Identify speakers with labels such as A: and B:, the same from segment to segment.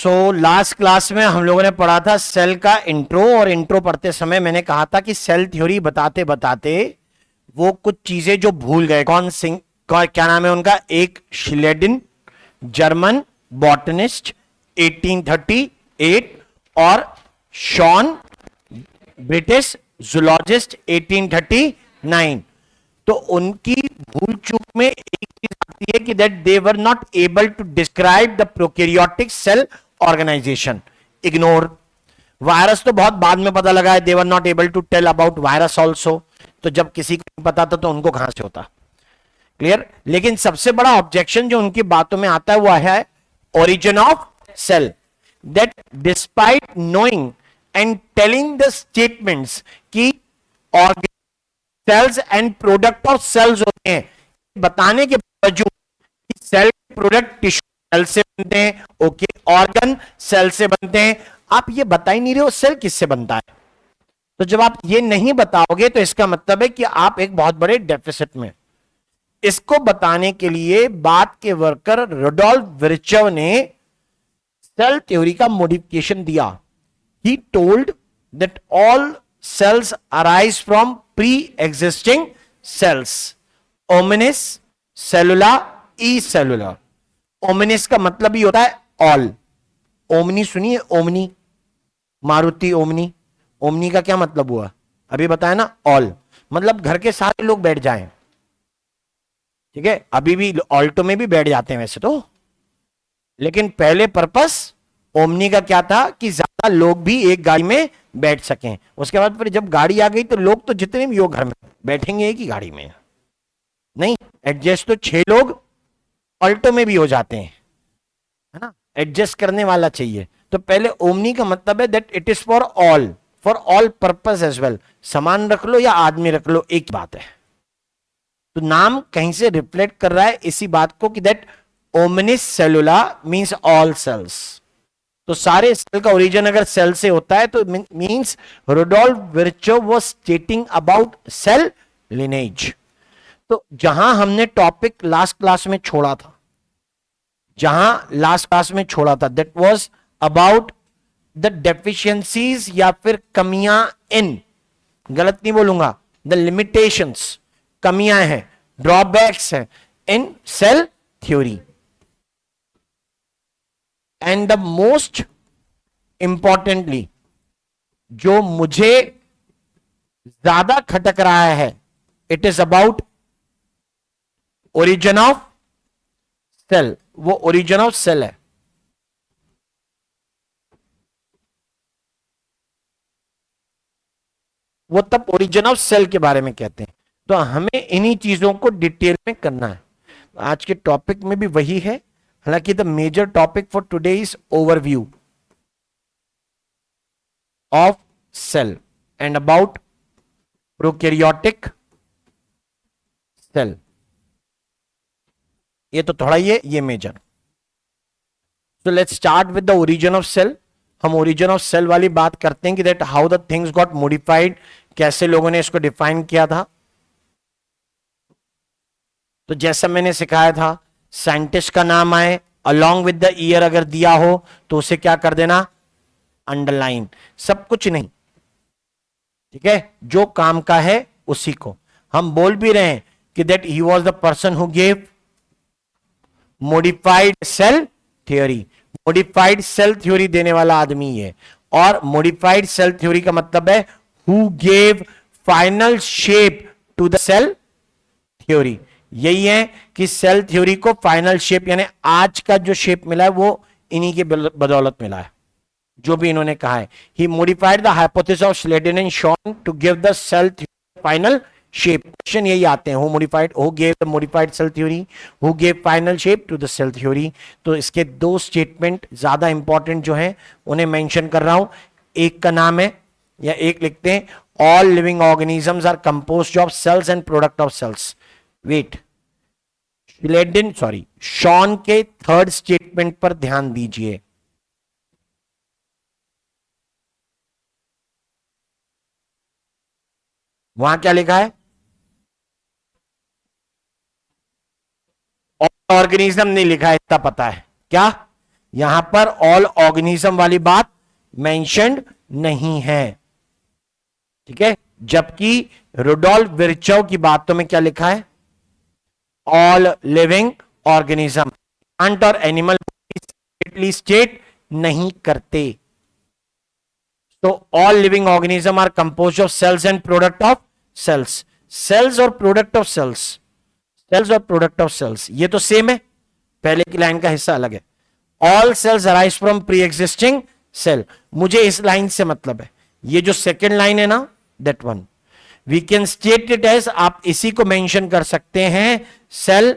A: Last class में हम लोगों ने पढ़ा था सेल का इंट्रो, और इंट्रो पढ़ते समय मैंने कहा था कि सेल थ्योरी बताते बताते वो कुछ चीजें जो भूल गए। क्या नाम है उनका? एक श्लेडिन, जर्मन बॉटनिस्ट 1838, और शॉन ब्रिटिश जूलॉजिस्ट 1839। तो उनकी भूल चूक में एक चीज आती है कि that they were not able to describe the prokaryotic cell organization. Ignore. Virus तो बहुत बाद में पता लगा है, they were not able to tell about virus also. तो जब किसी को नहीं पता था तो उनको कहां से होता? क्लियर। लेकिन सबसे बड़ा ऑब्जेक्शन जो उनकी बातों में आता है वो है origin of cell, that despite knowing and telling the statements कि cells and product of cells होते हैं, बताने के बावजूद कि सेल प्रोडक्ट टिश्यू सेल से बनते हैं, ओके, ऑर्गन सेल से बनते हैं, आप ये बता ही नहीं रहे हो सेल किससे बनता है। तो जब आप ये नहीं बताओगे तो इसका मतलब है कि आप एक बहुत बड़े डेफिसिट में। इसको बताने के लिए बाद के वर्कर रुडोल्फ विर्चव ने सेल थ्योरी का मॉडिफिकेशन दिया। He told that all cells arise from pre-existing cells. Ominis, cellular, acellular. Ominis का मतलब ही होता है all. ओमनी सुनिए, ओमनी, मारुति ओमनी। ओमनी का क्या मतलब हुआ? अभी बताया ना, all मतलब घर के सारे लोग बैठ जाएं। ठीक है, अभी भी ऑल्टो में भी बैठ जाते हैं वैसे तो, लेकिन पहले पर्पस ओमनी का क्या था कि ज्यादा लोग भी एक गाड़ी में बैठ सकें। उसके बाद फिर जब गाड़ी आ गई तो लोग तो जितने भी हो घर में बैठेंगे एक ही गाड़ी में, नहीं एडजस्ट तो 6 लोग ऑल्टो में भी हो जाते हैं, है ना, एडजस्ट करने वाला चाहिए। तो पहले ओमनी का मतलब है that it is for all purpose as well. सामान रख लो या आदमी रख लो, एक बात है। तो नाम कहीं से रिफ्लेक्ट कर रहा है इसी बात को कि that omnis सेलुला means all sales. तो सारे सेल का ओरिजिन अगर सेल से होता है तो means Rudolf Virchow was stating about cell lineage. तो जहां हमने टॉपिक लास्ट क्लास में छोड़ा था, that was about the deficiencies या फिर कमियां इन, गलत नहीं बोलूंगा, द लिमिटेशंस, कमियां हैं, ड्रॉबैक्स हैं in cell theory. And the most importantly जो मुझे ज्यादा खटक रहा है, it is about origin of cell. वो ओरिजिन ऑफ सेल है। वो तब ओरिजिन ऑफ सेल के बारे में कहते हैं। तो हमें इन्हीं चीजों को डिटेल में करना है। आज के टॉपिक में भी वही है, हालांकि the major topic for today is overview of cell and about prokaryotic cell. ये तो थोड़ा ये major. So let's start with the origin of cell. हम ओरिजिन ऑफ सेल वाली बात करते हैं कि that how the things got modified, कैसे लोगों ने इसको डिफाइन किया था। तो जैसा मैंने सिखाया था, साइंटिस्ट का नाम आए अलोंग विद द ईयर अगर दिया हो तो उसे क्या कर देना, अंडरलाइन। सब कुछ नहीं, ठीक है, जो काम का है उसी को। हम बोल भी रहे हैं कि that he was the person who gave modified cell theory. Modified cell theory देने वाला आदमी है। और मॉडिफाइड सेल थ्योरी का मतलब है who gave final shape to the cell theory. यही है कि सेल थ्योरी को फाइनल शेप, यानी आज का जो शेप मिला है वो इन्हीं के बदौलत मिला है, जो भी इन्होंने कहा है। He modified the hypothesis of Schleiden and Schwann to give the cell theory final shape. Question यही आते हैं, who gave the modified cell theory, who gave final shape to the cell theory. तो इसके 2 स्टेटमेंट ज्यादा important जो हैं उन्हें mention कर रहा हूं। एक का नाम है, या एक लिखते हैं, all living organisms are composed of cells and product of cells. Wait, Schwann के 3rd स्टेटमेंट पर ध्यान दीजिए। वहां क्या लिखा है? ऑर्गेनिज्म नहीं लिखा है, इतना पता है क्या? यहां पर ऑल ऑर्गेनिज्म वाली बात मेंशन्ड नहीं है, ठीक है। जबकि रुडोल्फ विर्चोव की बातों में क्या लिखा है, ऑल लिविंग ऑर्गेनिज्म। प्लांट और एनिमल स्टेट नहीं करते। तो all living organism are compose of cells and product of cells. Cells और प्रोडक्ट ऑफ सेल्स, सेल्स और प्रोडक्ट ऑफ सेल्स, ये तो सेम है, पहले की लाइन का हिस्सा अलग है। All cells arise from pre existing cell, मुझे इस लाइन से मतलब है, ये जो सेकेंड लाइन है ना, that one we can state it as, आप इसी को मेंशन कर सकते हैं, सेल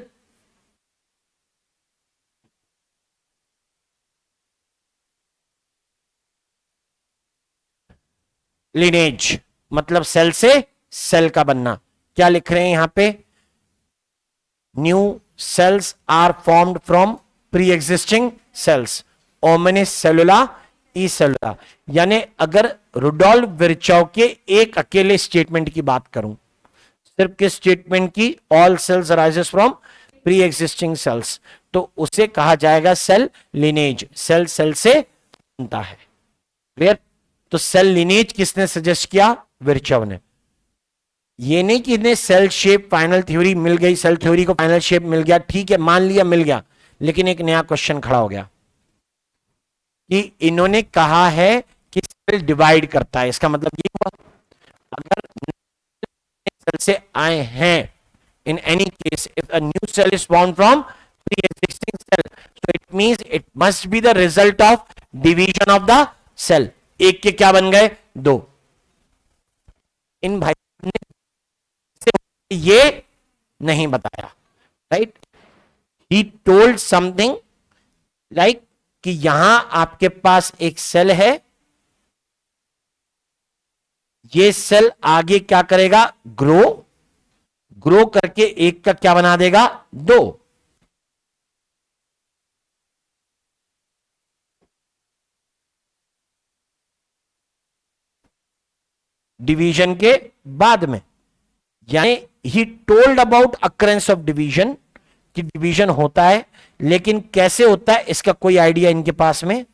A: लिनेज, मतलब सेल से सेल का बनना। क्या लिख रहे हैं यहां पे, new cells are formed from pre existing cells, ओमने सेलुला ई सेलुला। यानी अगर रुडोल्फ विर्चोव के एक अकेले स्टेटमेंट की बात करूं, सिर्फ किस स्टेटमेंट की, all cells arises from pre existing cells, तो उसे कहा जाएगा सेल लिनेज, सेल सेल से बनता है। क्लियर। तो सेल लिनेज किसने सजेस्ट किया, विर्चोव ने। ये नहीं कि इन्हें सेल शेप फाइनल थ्योरी मिल गई, सेल थ्योरी को फाइनल शेप मिल गया, ठीक है, मान लिया मिल गया, लेकिन एक नया क्वेश्चन खड़ा हो गया कि इन्होंने कहा है कि सेल डिवाइड करता है, इसका मतलब ये हुआ अगर सेल से आए हैं, in any case if a new cell is formed from pre-existing cell, so it means it must be the result of division of the cell। एक के क्या बन गए, दो। इन भाई ने ये नहीं बताया, right. He told something like कि यहां आपके पास एक सेल है, ये सेल आगे क्या करेगा, ग्रो, ग्रो करके एक का क्या बना देगा, दो। डिवीजन के बाद में, यानी he told about occurrence of division, कि डिवीजन होता है, लेकिन कैसे होता है इसका कोई आइडिया इनके पास में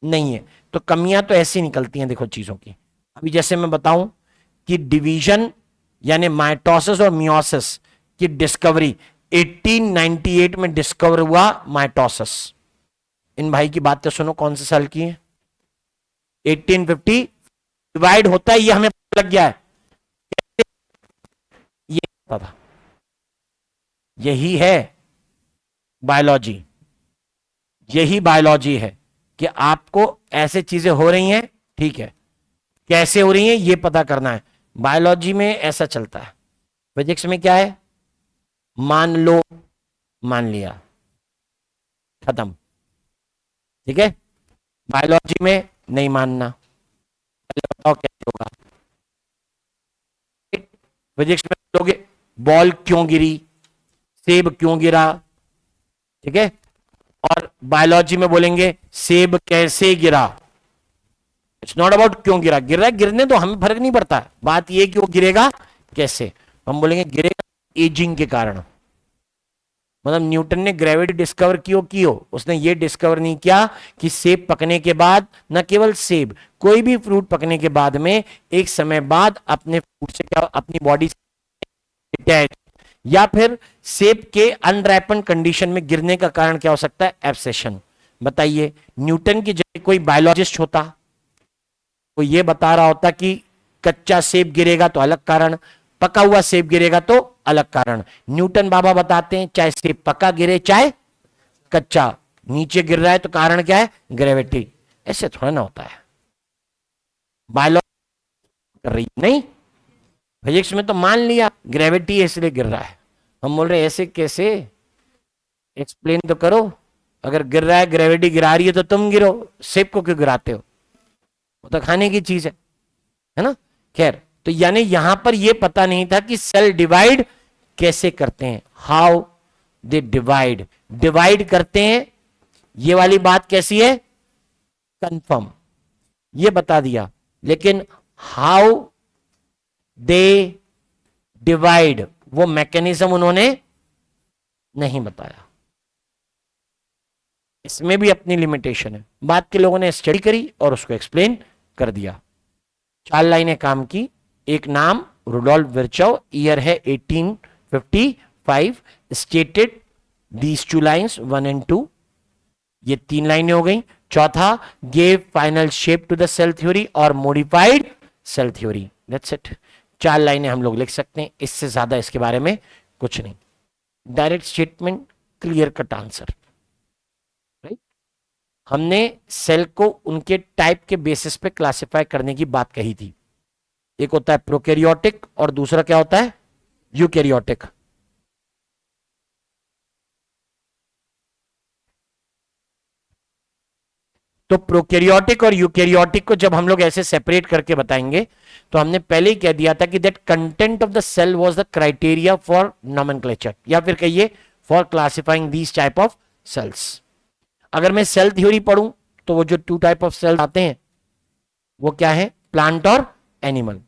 A: नहीं है। तो कमियां तो ऐसी निकलती हैं देखो चीजों की। अभी जैसे मैं बताऊं कि डिवीजन यानी माइटोसिस और मियोसिस की डिस्कवरी 1898 में डिस्कवर हुआ माइटोसिस। इन भाई की बात तो सुनो, कौन से साल की है, 1850। डिवाइड होता है ये हमें लग गया है, ये पता था। यही है बायोलॉजी, यही बायोलॉजी है कि आपको ऐसे चीजें हो रही हैं, ठीक है, कैसे हो रही हैं ये पता करना है। बायोलॉजी में ऐसा चलता है। फिजिक्स में क्या है, मान लो, मान लिया, खत्म, ठीक है। बायोलॉजी में नहीं मानना, बताओ कैसे होगा। फिजिक्स में बोलोगे बॉल क्यों गिरी, सेब क्यों गिरा, ठीक है। और बायोलॉजी में बोलेंगे सेब कैसे गिरा। इट्स नॉट अबाउट क्यों गिरा, गिर रहा है, गिरने तो हमें फर्क नहीं पड़ता, बात यह कि वो गिरेगा कैसे। हम बोलेंगे गिरेगा एजिंग के कारण। मतलब न्यूटन ने ग्रेविटी डिस्कवर कियो, उसने ये डिस्कवर नहीं किया कि सेब पकने के बाद, न केवल सेब, कोई भी फ्रूट पकने के बाद में एक समय बाद अपने फ्रूट से क्या, अपनी बॉडी से अटैच, या फिर सेब के अनरैपन कंडीशन में गिरने का कारण क्या हो सकता है, एब्सेशन। बताइए, न्यूटन की जगह कोई बायोलॉजिस्ट होता, वो ये बता रहा होता कि कच्चा सेब गिरेगा तो अलग कारण, पका हुआ सेब गिरेगा तो अलग कारण। न्यूटन बाबा बताते हैं चाहे सेब पका गिरे चाहे कच्चा, नीचे गिर रहा है तो कारण क्या है, ग्रेविटी। ऐसे थोड़ा ना होता है, बायोलॉजी कर रही नहीं, फिजिक्स में तो मान लिया ग्रेविटी है इसलिए गिर रहा है। हम बोल रहे ऐसे कैसे, एक्सप्लेन तो करो। अगर गिर रहा है, ग्रेविटी गिरा रही है तो तुम गिरो, सेब को क्यों गिराते हो, वो तो खाने की चीज है ना। खैर, तो यानी यहां पर यह पता नहीं था कि सेल डिवाइड कैसे करते हैं, हाउ दे डिवाइड, डिवाइड करते हैं। ये वाली बात कैसी है, कंफर्म, ये बता दिया, लेकिन हाउ दे डिवाइड वो मैकेनिज्म उन्होंने नहीं बताया। इसमें भी अपनी लिमिटेशन है। बाद के लोगों ने स्टडी करी और उसको एक्सप्लेन कर दिया। 4 लाइनें काम की। एक नाम रुडोल्फ विर्चोव, ईयर है 1855, स्टेटेड दीज 2 लाइन्स 1 एंड 2, ये 3 लाइनें हो गई। चौथा, gave final shape to the cell theory और modified cell theory. That's it. 4 लाइनें हम लोग लिख सकते हैं, इससे ज्यादा इसके बारे में कुछ नहीं। Direct statement, clear cut answer. Right. हमने सेल को उनके टाइप के बेसिस पे क्लासिफाई करने की बात कही थी। एक होता है प्रोकैरियोटिक और दूसरा क्या होता है, यूकैरियोटिक। तो प्रोकैरियोटिक और यूकैरियोटिक को जब हम लोग ऐसे सेपरेट करके बताएंगे, तो हमने पहले ही कह दिया था कि that content of the cell was the criteria for nomenclature, या फिर कहिए for classifying these type of cells. अगर मैं सेल थ्योरी पढ़ूं तो वो जो 2 टाइप ऑफ सेल्स आते हैं वो क्या है, प्लांट और एनिमल।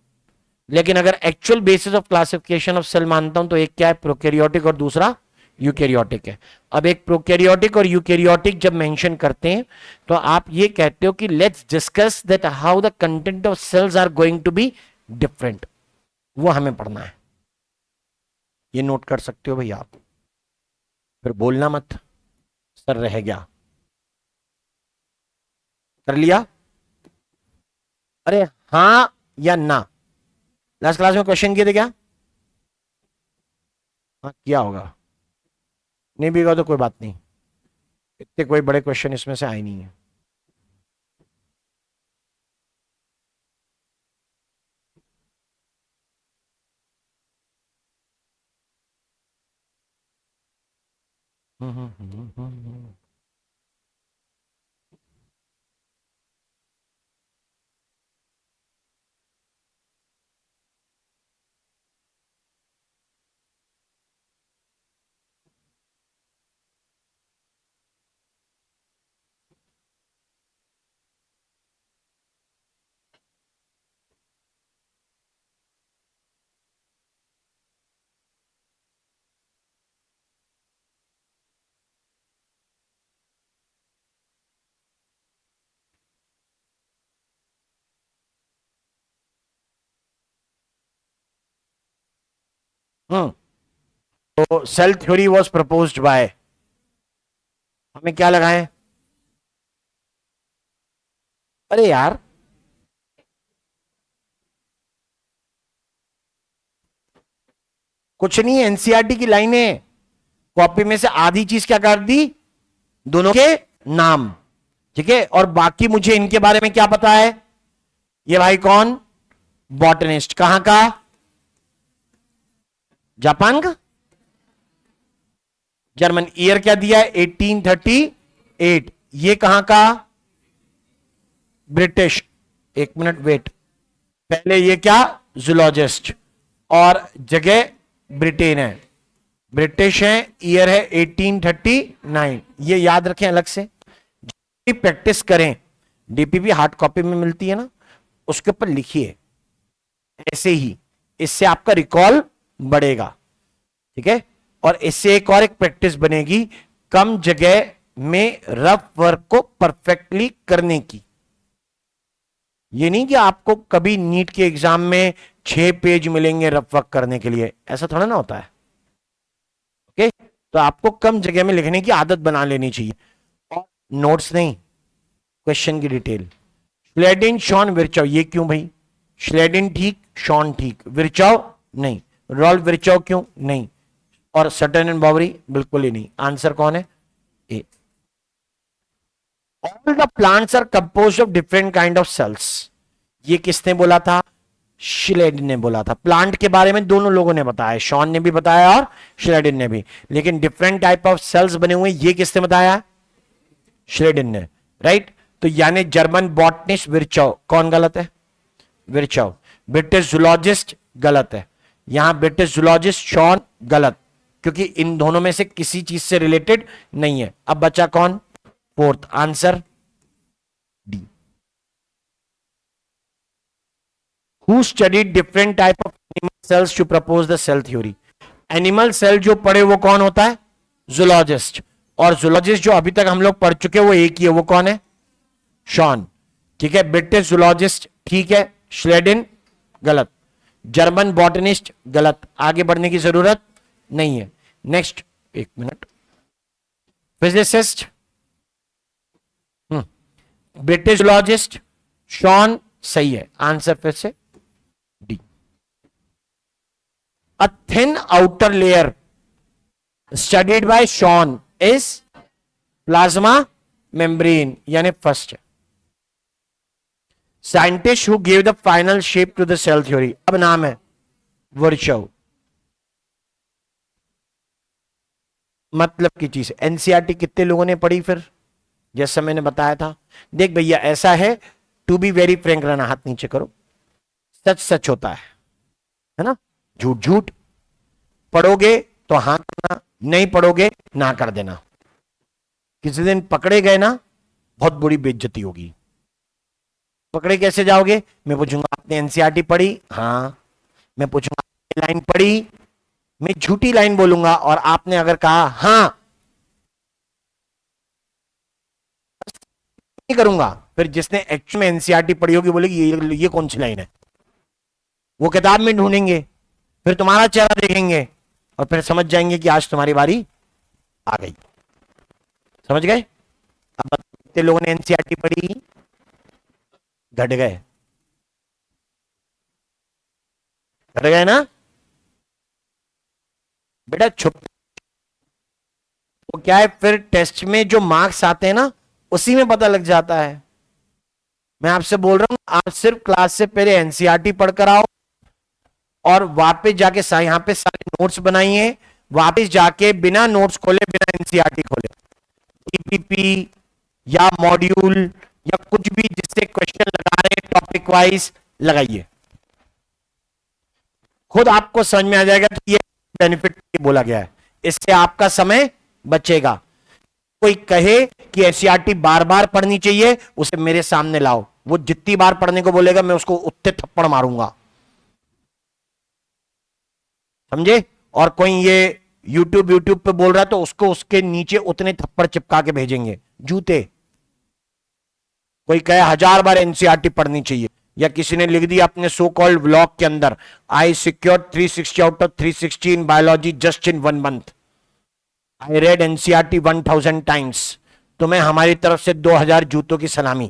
A: लेकिन अगर actual basis of classification of cell मानता हूं तो एक क्या है, प्रोकैरियोटिक, और दूसरा यूकैरियोटिक है। अब एक प्रोकैरियोटिक और यूकैरियोटिक जब मेंशन करते हैं तो आप ये कहते हो कि let's discuss that how the content of cells are going to be different, वो हमें पढ़ना है। ये नोट कर सकते हो भैया आप, फिर बोलना मत सर रह गया। कर लिया? अरे हां या ना? लास्ट क्लास में क्वेश्चन किए थे क्या? हाँ किया होगा, नहीं भी तो कोई बात नहीं, इतने कोई बड़े क्वेश्चन इसमें से आए नहीं है। हम्म तो cell theory was proposed by, हमें क्या लगा है? अरे यार, कुछ नहीं, एनसीईआरटी की लाइनें, कॉपी में से आधी चीज क्या कर दी, दोनों के नाम, ठीक है, और बाकी मुझे इनके बारे में क्या पता है। ये भाई कौन, बॉटनिस्ट, कहां का, जापान का, जर्मन, ईयर क्या दिया है 1838, ये कहां का, ब्रिटिश। एक मिनट वेट, पहले ये क्या, जूलॉजिस्ट, और जगह ब्रिटेन है, ब्रिटिश है, ईयर है 1839, ये याद रखें अलग से। प्रैक्टिस करें, डीपीपी हार्ड कॉपी में मिलती है ना, उसके ऊपर लिखिए ऐसे ही, इससे आपका रिकॉल बढ़ेगा, ठीक है। और इससे एक और एक प्रैक्टिस बनेगी, कम जगह में रफ वर्क को परफेक्टली करने की। ये नहीं कि आपको कभी नीट के एग्जाम में 6 पेज मिलेंगे रफ वर्क करने के लिए, ऐसा थोड़ा ना होता है, ओके। तो आपको कम जगह में लिखने की आदत बना लेनी चाहिए, और नोट्स नहीं, क्वेश्चन की डिटेल। श्लेडिन शॉन विर्चाव, ये क्यों भाई, श्लेडिन ठीक, शॉन ठीक, विर्चाव नहीं, रॉल्फ विर्चाव क्यों नहीं, और सटन एंड बॉवरी बिल्कुल ही नहीं। आंसर कौन है, A. All the plants are composed of different kind of cells, ये किसने बोला था, श्लेडिन ने बोला था। प्लांट के बारे में दोनों लोगों ने बताया, शॉन ने भी बताया और श्लेडिन ने भी, लेकिन डिफरेंट टाइप ऑफ सेल्स बने हुए ये किसने बताया, श्लेडिन ने, राइट। तो यानी जर्मन बॉटनिस्ट विर्चाव, कौन गलत है, विर्चाव। ब्रिटिश जूलॉजिस्ट गलत है, यहां ब्रिटिश जूलॉजिस्ट शॉन गलत, क्योंकि इन दोनों में से किसी चीज से रिलेटेड नहीं है। अब बचा कौन, fourth, answer D. Who studied different type of animal cells to propose the cell theory. Animal cell जो पढ़े वो कौन होता है, जूलॉजिस्ट, और जूलॉजिस्ट जो अभी तक हम लोग पढ़ चुके हैं वो एक ही है, वो कौन है? शॉन। ठीक है, ब्रिटिश जूलॉजिस्ट ठीक है, श्लेडेन गलत, जर्मन बॉटनिस्ट गलत, आगे बढ़ने की जरूरत नहीं है। नेक्स्ट, एक minute, physicist, British zoologist, Schwann सही है, आंसर फिर से D. A thin outer layer studied by Schwann is plasma membrane, यानी first. Scientist who give the final shape to the cell theory, अब नाम है वर्चव। मतलब की चीज, एनसीईआरटी कितने लोगों ने पढ़ी? फिर जैसा मैंने बताया था, देख भैया ऐसा है, टू बी वेरी फ्रैंक रहना, हाथ नीचे करो, सच सच होता है ना, झूठ झूठ। पढ़ोगे तो हाँ करना, नहीं पढ़ोगे ना कर देना। किसी दिन पकड़े गए ना, बहुत बुरी बेइज्जती होगी। पकड़े कैसे जाओगे? मैं पूछूंगा आपने एनसीईआरटी पढ़ी? हाँ। मैं पूछूंगा आपने लाइन पढ़ी? मैं झूठी लाइन बोलूंगा, और आपने अगर कहा हाँ, नहीं करूंगा, फिर जिसने एक्चुअल में एनसीईआरटी पढ़ी होगी बोलेगी ये कौन सी लाइन है, वो किताब में ढूंढेंगे, फिर तुम्हारा चेहरा देखेंगे और फिर समझ जाएंगे कि आज तुम्हारी बारी आ गई। समझ गए? अब कितने लोगों ने एनसीईआरटी पढ़ी? घट गए, घट गए ना बेटा। छुप वो क्या है, फिर टेस्ट में जो मार्क्स आते हैं ना, उसी में पता लग जाता है। मैं आपसे बोल रहा हूं, आप सिर्फ क्लास से पहले एनसीईआरटी पढ़कर आओ, और वापस जाके यहां पे सारे नोट्स बनाइए, वापस जाके बिना नोट्स खोले, बिना एनसीईआरटी खोले, टीपीपी या मॉड्यूल या कुछ भी जिससे क्वेश्चन लगा रहे टॉपिक वाइज लगाइए, खुद आपको समझ में आ जाएगा कि ये बेनिफिट बोला गया है, इससे आपका समय बचेगा। कोई कहे कि एनसीईआरटी बार बार पढ़नी चाहिए, उसे मेरे सामने लाओ, वो जितनी बार पढ़ने को बोलेगा मैं उसको उतने थप्पड़ मारूंगा, समझे? और कोई ये यूट्यूब पे बोल रहा है तो उसको उसके नीचे उतने थप्पड़ चिपका के भेजेंगे, जूते। कोई कहे 1000 बार एनसीईआरटी पढ़नी चाहिए, या किसी ने लिख दिया अपने सो कॉल्ड व्लॉग के अंदर, I secured 360 out of 360 in biology just in 1 month, I read NCERT 1000 times. तुम्हें हमारी तरफ से 2000 जूतों की सलामी।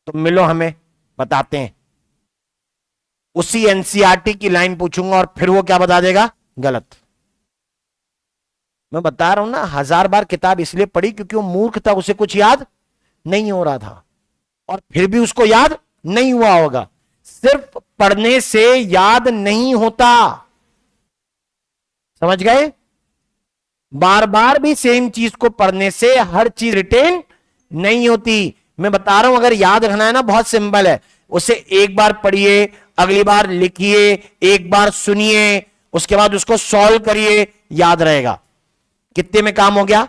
A: तुम मिलो हमें, बताते हैं। उसी एनसीईआरटी की लाइन पूछूंगा और फिर वो क्या बता देगा? गलत। मैं बता रहा हूं ना, 1000 बार किताब इसलिए पढ़ी क्योंकि वो मूर्ख था, उसे कुछ याद नहीं हो रहा था, और फिर भी उसको याद नहीं हुआ होगा। सिर्फ पढ़ने से याद नहीं होता, समझ गए? बार बार भी सेम चीज को पढ़ने से हर चीज रिटेन नहीं होती। मैं बता रहा हूं, अगर याद रखना है ना, बहुत सिंपल है, उसे एक बार पढ़िए, अगली बार लिखिए, एक बार सुनिए, उसके बाद उसको सॉल्व करिए, याद रहेगा। कितने में काम हो गया?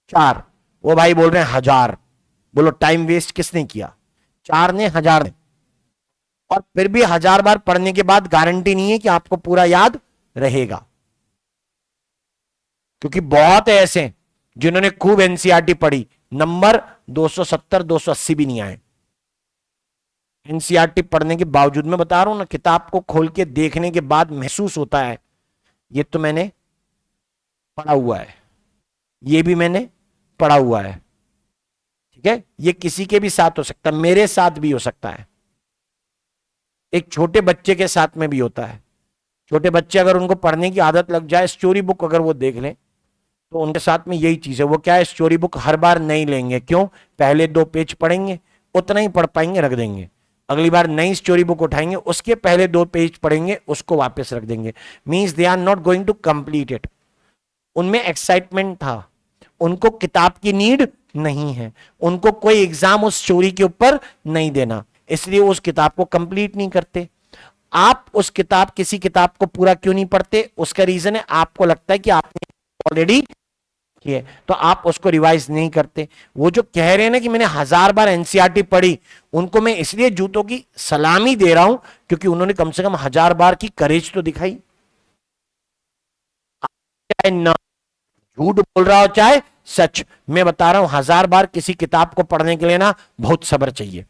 A: 4। वो भाई बोल रहे हैं 1000। बोलो टाइम वेस्ट किसने किया? 4 ने, 1000 ने। और फिर भी 1000 बार पढ़ने के बाद गारंटी नहीं है कि आपको पूरा याद रहेगा, क्योंकि बहुत है ऐसे जिन्होंने खूब एनसीईआरटी पढ़ी, नंबर 270 280 भी नहीं आए एनसीईआरटी पढ़ने के बावजूद। मैं बता रहा हूं ना, किताब को खोल के देखने के बाद महसूस होता है ये तो मैंने पढ़ा हुआ है, ये भी मैंने पढ़ा हुआ है। ठीक है, ये किसी के भी साथ हो सकता है, मेरे साथ भी हो सकता है, एक छोटे बच्चे के साथ में भी होता है। छोटे बच्चे अगर उनको पढ़ने की आदत लग जाए, स्टोरी बुक अगर वो देख लें, तो उनके साथ में यही चीज है। वो क्या है, स्टोरी बुक हर बार नहीं लेंगे। क्यों? पहले 2 पेज पढ़ेंगे, उतना ही पढ़ पाएंगे, रख देंगे। अगली बार नई स्टोरी बुक उठाएंगे, उसके पहले 2 पेज पढ़ेंगे, उसको वापस रख देंगे। Means they are not going to complete it. उनमें एक्साइटमेंट था, उनको किताब की नीड नहीं है, उनको कोई एग्जाम उस स्टोरी के ऊपर नहीं देना, इसलिए उस किताब को कंप्लीट नहीं करते। आप उस किताब, किसी किताब को पूरा क्यों नहीं पढ़ते? उसका रीजन है आपको लगता है कि आपने ऑलरेडी किए, तो आप उसको रिवाइज नहीं करते। वो जो कह रहे हैं ना कि मैंने 1000 बार एनसीईआरटी पढ़ी, उनको मैं इसलिए जूतों की सलामी दे रहा हूं क्योंकि उन्होंने कम से कम 1000 बार की करेज तो दिखाई। ना झूठ बोल रहा हो चाहे सच, मैं बता रहा हूं 1000 बार किसी किताब को पढ़ने के लिए ना बहुत सब्र चाहिए,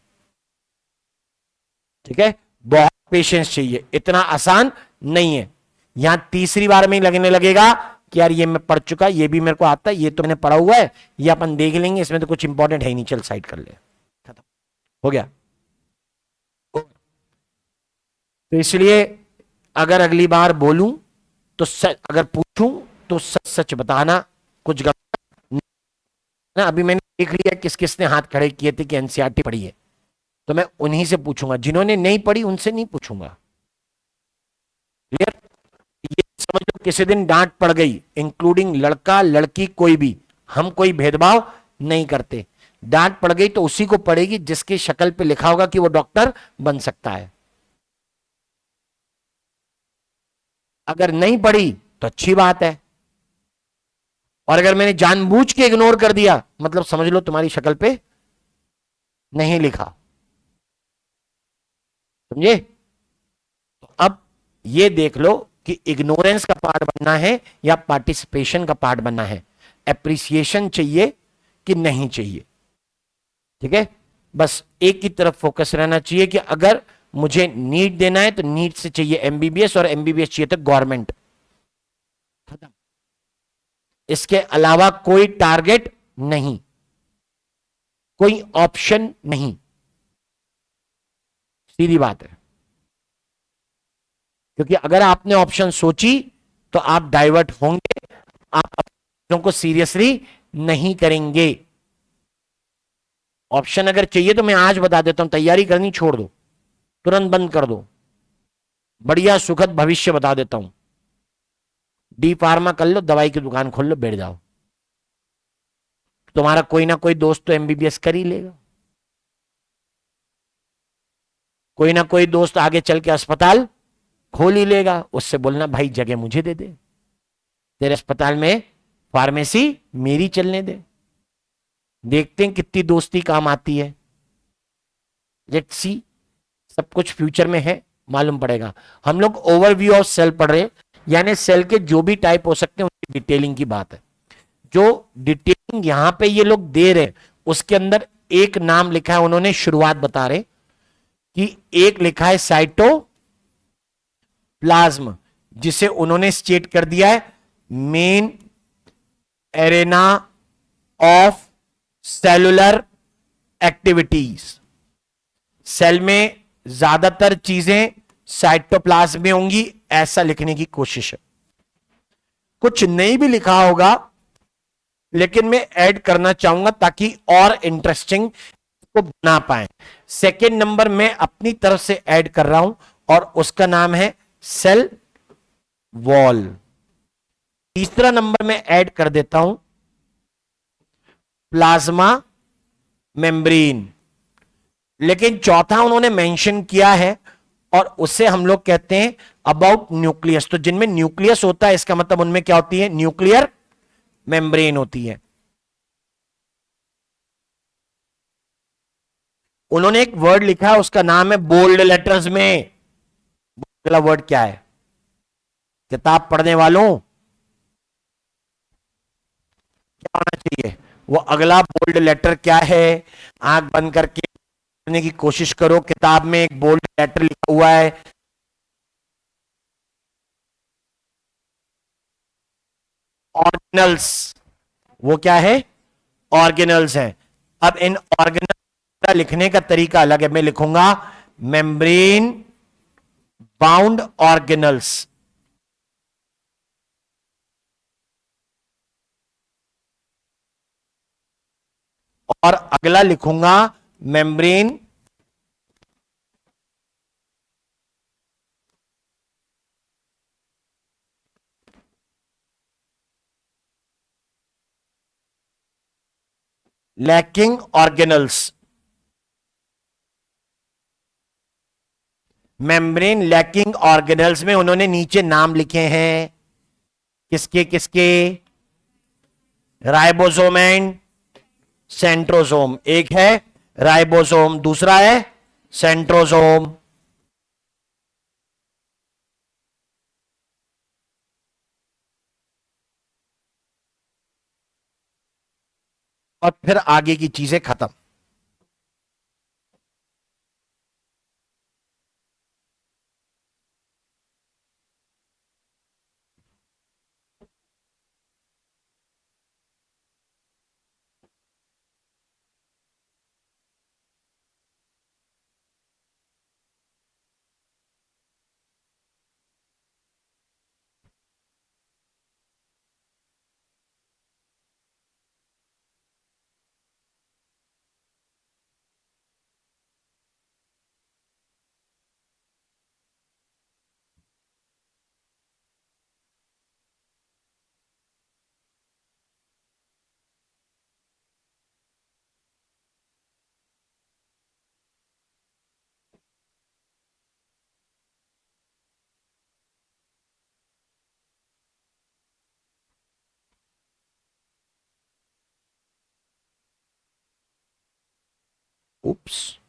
A: ठीक है, बहुत पेशेंस चाहिए, इतना आसान नहीं है। यहां तीसरी बार में ही लगने लगेगा कि यार ये मैं पढ़ चुका, ये भी मेरे को आता है, ये तो मैंने पढ़ा हुआ है, ये अपन देख लेंगे, इसमें तो कुछ इंपॉर्टेंट है ही नहीं, चल साइड कर ले, खत्म हो गया। तो इसलिए अगर अगली बार बोलूं तो सच, अगर पूछूं तो सच सच बताना, कुछ गलत ना। अभी मैंने देख लिया किस किसने हाथ खड़े किए थे कि एनसीईआरटी पढ़ी है, तो मैं उन्हीं से पूछूंगा, जिन्होंने नहीं पढ़ी उनसे नहीं पूछूंगा। क्लियर? ये समझ लो किसी दिन डांट पड़ गई, इंक्लूडिंग लड़का लड़की कोई भी, हम कोई भेदभाव नहीं करते, डांट पड़ गई तो उसी को पड़ेगी जिसकी शक्ल पे लिखा होगा कि वो डॉक्टर बन सकता है। अगर नहीं पढ़ी तो अच्छी बात है, और अगर मैंने जानबूझ के इग्नोर कर दिया मतलब समझ लो तुम्हारी शक्ल पे नहीं लिखा, समझे? तो अब ये देख लो कि इग्नोरेंस का पार्ट बनना है या पार्टिसिपेशन का पार्ट बनना है, एप्रिसिएशन चाहिए कि नहीं चाहिए, ठीक है। बस एक की तरफ फोकस रहना चाहिए कि अगर मुझे नीट देना है तो नीट से चाहिए एमबीबीएस, और एमबीबीएस चाहिए तो गवर्नमेंट, खत्म। इसके अलावा कोई टारगेट नहीं, कोई ऑप्शन नहीं, सीधी बात है। क्योंकि अगर आपने ऑप्शन सोची तो आप डाइवर्ट होंगे, आप अपनों को सीरियसली नहीं करेंगे। ऑप्शन अगर चाहिए तो मैं आज बता देता हूं, तैयारी करनी छोड़ दो, तुरंत बंद कर दो, बढ़िया सुखद भविष्य बता देता हूं। डी फार्मा कर लो, दवाई की दुकान खोल लो, बैठ जाओ, तुम्हारा कोई ना कोई दोस्त तो एमबीबीएस कर ही लेगा, कोई ना कोई दोस्त आगे चल के अस्पताल खोल ही लेगा, उससे बोलना भाई जगह मुझे दे दे, तेरे अस्पताल में फार्मेसी मेरी चलने दे, देखते हैं कितनी दोस्ती काम आती है। लेट्स सी, सब कुछ फ्यूचर में है, मालूम पड़ेगा। हम लोग ओवरव्यू ऑफ सेल पढ़ रहे हैं, यानी सेल के जो भी टाइप हो सकते हैं उनकी डिटेलिंग की बात है। जो डिटेलिंग यहां पे ये लोग दे रहे हैं उसके अंदर एक नाम लिखा है, उन्होंने शुरुआत बता रहे कि एक लिखा है साइटोप्लाज्म, जिसे उन्होंने स्टेट कर दिया है main arena of cellular activities. Cell में ज्यादातर चीजें साइटोप्लाज्म में होंगी, ऐसा लिखने की कोशिश है। कुछ नहीं भी लिखा होगा लेकिन मैं ऐड करना चाहूंगा ताकि और इंटरेस्टिंग को बना पाए। सेकेंड नंबर मैं अपनी तरफ से ऐड कर रहा हूं और उसका नाम है सेल वॉल। तीसरा नंबर मैं ऐड कर देता हूं प्लाज्मा मेम्ब्रेन। लेकिन चौथा उन्होंने मेंशन किया है और उसे हम लोग कहते हैं अबाउट न्यूक्लियस। तो जिनमें न्यूक्लियस होता है इसका मतलब उनमें क्या होती है, न्यूक्लियर मेम्ब्रेन होती है। उन्होंने एक वर्ड लिखा है उसका नाम है बोल्ड लेटर्स में, अगला वर्ड क्या है किताब पढ़ने वालों, क्या होना चाहिए वो अगला बोल्ड लेटर क्या है? आंख बंद करके पढ़ने की कोशिश करो, किताब में एक बोल्ड लेटर लिखा हुआ है ऑर्गेनल्स। वो क्या है? ऑर्गेनल्स है। अब इन ऑर्गेनल का लिखने का तरीका अलग है, मैं लिखूंगा मेम्ब्रेन बाउंड ऑर्गेनल्स। और अगला लिखूंगा membrane lacking organelles. Membrane lacking organelles में उन्होंने नीचे नाम लिखे हैं, किसके किसके? Ribosome and centrosome. एक है राइबोसोम, दूसरा है सेंट्रोसोम। और फिर आगे की चीजें खत्म। उप्स।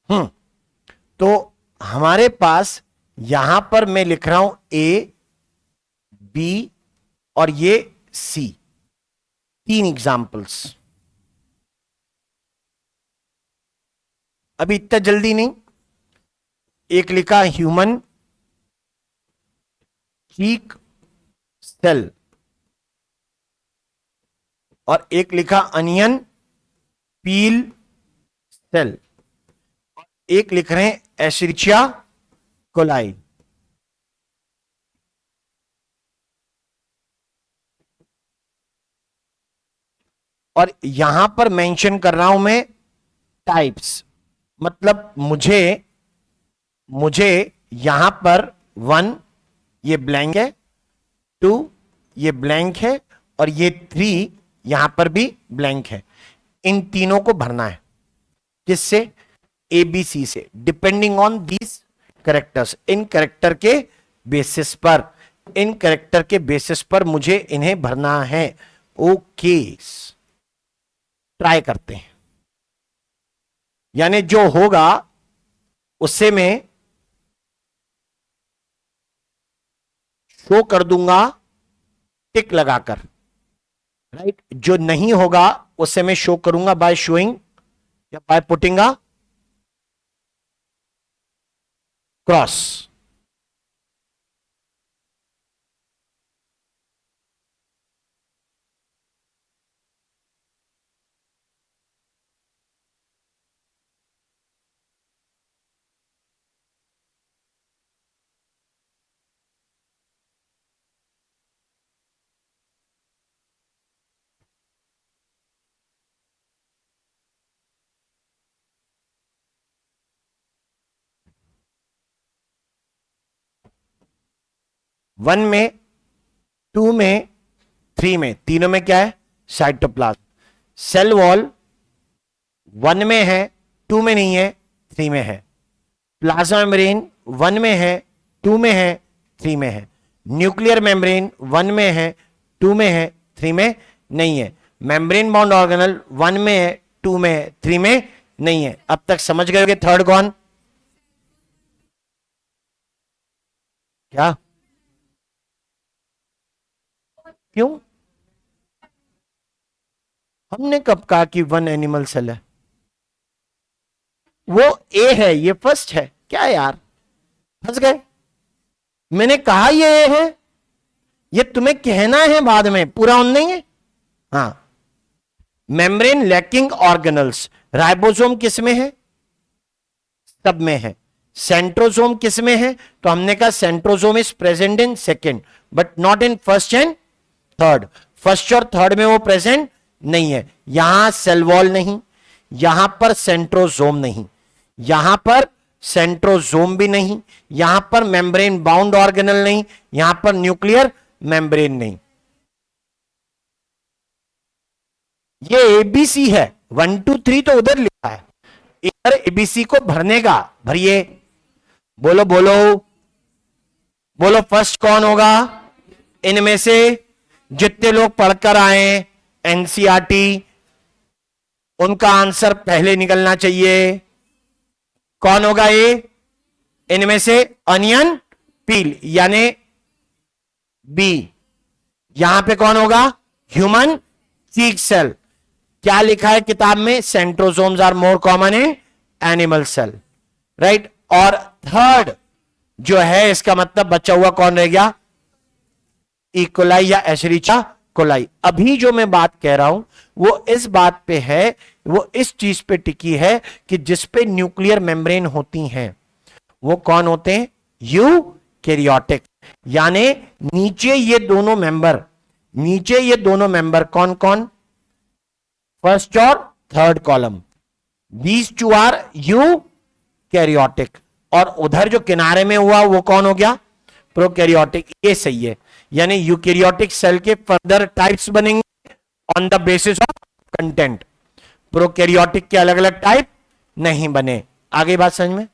A: हम्म। तो हमारे पास यहां पर मैं लिख रहा हूं ए, बी और ये सी, 3 एग्जाम्पल्स। अभी इतना जल्दी नहीं। एक लिखा ह्यूमन चीक सेल, और एक लिखा अनियन पील सेल, एक लिख रहे हैं एशरिचिया कोलाई। और यहां पर मेंशन कर रहा हूं मैं टाइप्स, मतलब मुझे मुझे यहां पर 1 ये ब्लैंक है, 2 ये ब्लैंक है, और ये 3 यहां पर भी ब्लैंक है। इन तीनों को भरना है। किससे? एबीसी से, depending on these characters. In character के बेसिस पर, इन करेक्टर के बेसिस पर मुझे इन्हें भरना है। ओके, ट्राई करते हैं। यानी जो होगा उससे मैं शो कर दूंगा टिक लगाकर, राइट। जो नहीं होगा उससे मैं शो करूंगा बाय शोइंग या by putting a cross. One में, 2 में, 3 में, तीनों में क्या है? साइटोप्लाज्म। सेल वॉल 1 में है, 2 में नहीं है, 3 में है। प्लाज्मा मेम्ब्रेन 1 में है, 2 में है, 3 में है। न्यूक्लियर मेम्ब्रेन 1 में है, 2 में है, 3 में नहीं है। मेम्ब्रेन बाउंड ऑर्गेनल 1 में है, 2 में है, 3 में नहीं है। अब तक समझ गए कि थर्ड कौन? क्या? क्यों? हमने कब कहा कि 1 एनिमल सेल है? वो ए है, ये फर्स्ट है क्या यार? फंस गए। मैंने कहा ये ए है, ये तुम्हें कहना है बाद में, पूरा ऑन नहीं है। हाँ, मेम्ब्रेन लैकिंग ऑर्गेनल्स, राइबोसोम किस में है? सब में है। सेंट्रोसोम किस में है? तो हमने कहा centrosome is present in second but not in first and third. First और थर्ड में वो प्रेजेंट नहीं है। यहां सेल वॉल नहीं, यहां पर सेंट्रोसोम नहीं, यहां पर सेंट्रोसोम भी नहीं, यहां पर मेम्ब्रेन बाउंड ऑर्गेनल नहीं, यहां पर न्यूक्लियर मेम्ब्रेन नहीं। ये एबीसी है, 1 2 3 तो उधर लिखा है, इधर एबीसी को भरने का, भरिए। बोलो बोलो बोलो, फर्स्ट कौन होगा इनमें से? जितने लोग पढ़कर आए एनसीईआरटी, उनका आंसर पहले निकलना चाहिए। कौन होगा ये इनमें से? अनियन पील यानी बी। यहां पे कौन होगा? Human cheek cell. क्या लिखा है किताब में? Centrosomes are more common in animal cell, right. और थर्ड जो है, इसका मतलब बचा हुआ कौन रह गया? इकोलाई या एशरीचा कोलाई। अभी जो मैं बात कह रहा हूं वो इस बात पे है, वो इस चीज पे टिकी है कि जिस पे न्यूक्लियर मेम्ब्रेन होती हैं वो कौन होते हैं? यूकैरियोटिक। यानी नीचे ये दोनों मेंबर, नीचे ये दोनों मेंबर कौन कौन? फर्स्ट और third column, these two are eukaryotic. और उधर जो किनारे में हुआ वो कौन हो गया? प्रोकैरियोटिक। ये सही है, यानी यूकैरियोटिक सेल के फर्दर टाइप्स बनेंगे on the basis of content. Prokaryotic के अलग अलग टाइप नहीं बने। आगे बात समझ में?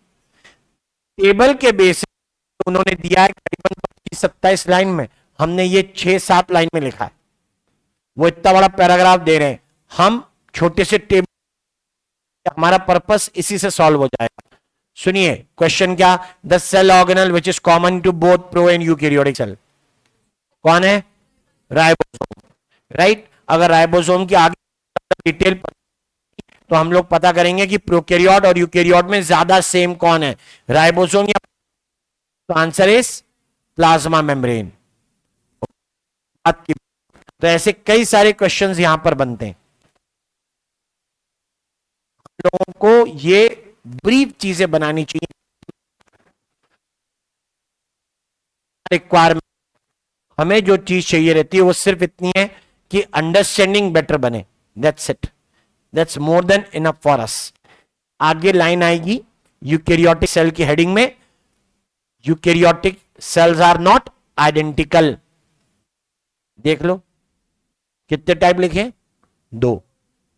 A: टेबल के बेसिस उन्होंने दिया है करीबन 25-27 लाइन में, हमने ये 6-7 लाइन में लिखा है। वो इतना बड़ा पैराग्राफ दे रहे हैं, हम छोटे से टेबल, हमारा पर्पस इसी से सॉल्व हो जाएगा। सुनिए क्वेश्चन क्या? The cell organelle which is common to both pro and eukaryotic cell कौन है? Ribosome, right. अगर राइबोसोम की आगे डिटेल तो हम लोग पता करेंगे कि प्रोकैरियोट और यूकैरियोट में ज्यादा सेम कौन है, राइबोसोम या? तो आंसर इज प्लाज्मा मेम्ब्रेन। तो ऐसे कई सारे क्वेश्चंस यहां पर बनते हैं। लोगों को ये ब्रीफ चीजें बनानी चाहिए। रिक्वायरमेंट, हमें जो चीज चाहिए रहती है वो सिर्फ इतनी है कि अंडरस्टैंडिंग बेटर बने। That's it, that's more than enough for us. आगे लाइन आएगी यूकैरियोटिक सेल की हेडिंग में, eukaryotic cells are not identical. देख लो कितने टाइप लिखे? 2।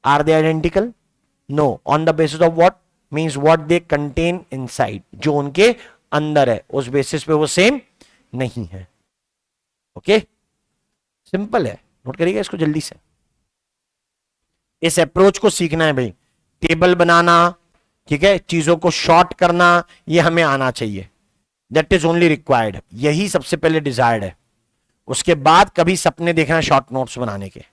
A: Are they identical? No. On the basis of what? Means what they contain inside, जो उनके अंदर है उस बेसिस पे वो सेम नहीं है। ओके, सिंपल है, नोट करिएगा इसको जल्दी से। इस अप्रोच को सीखना है भाई, टेबल बनाना, ठीक है, चीजों को शॉर्ट करना, ये हमें आना चाहिए। दैट इज ओनली रिक्वायर्ड, यही सबसे पहले डिजायर्ड है। उसके बाद कभी सपने देखना शॉर्ट नोट्स बनाने के।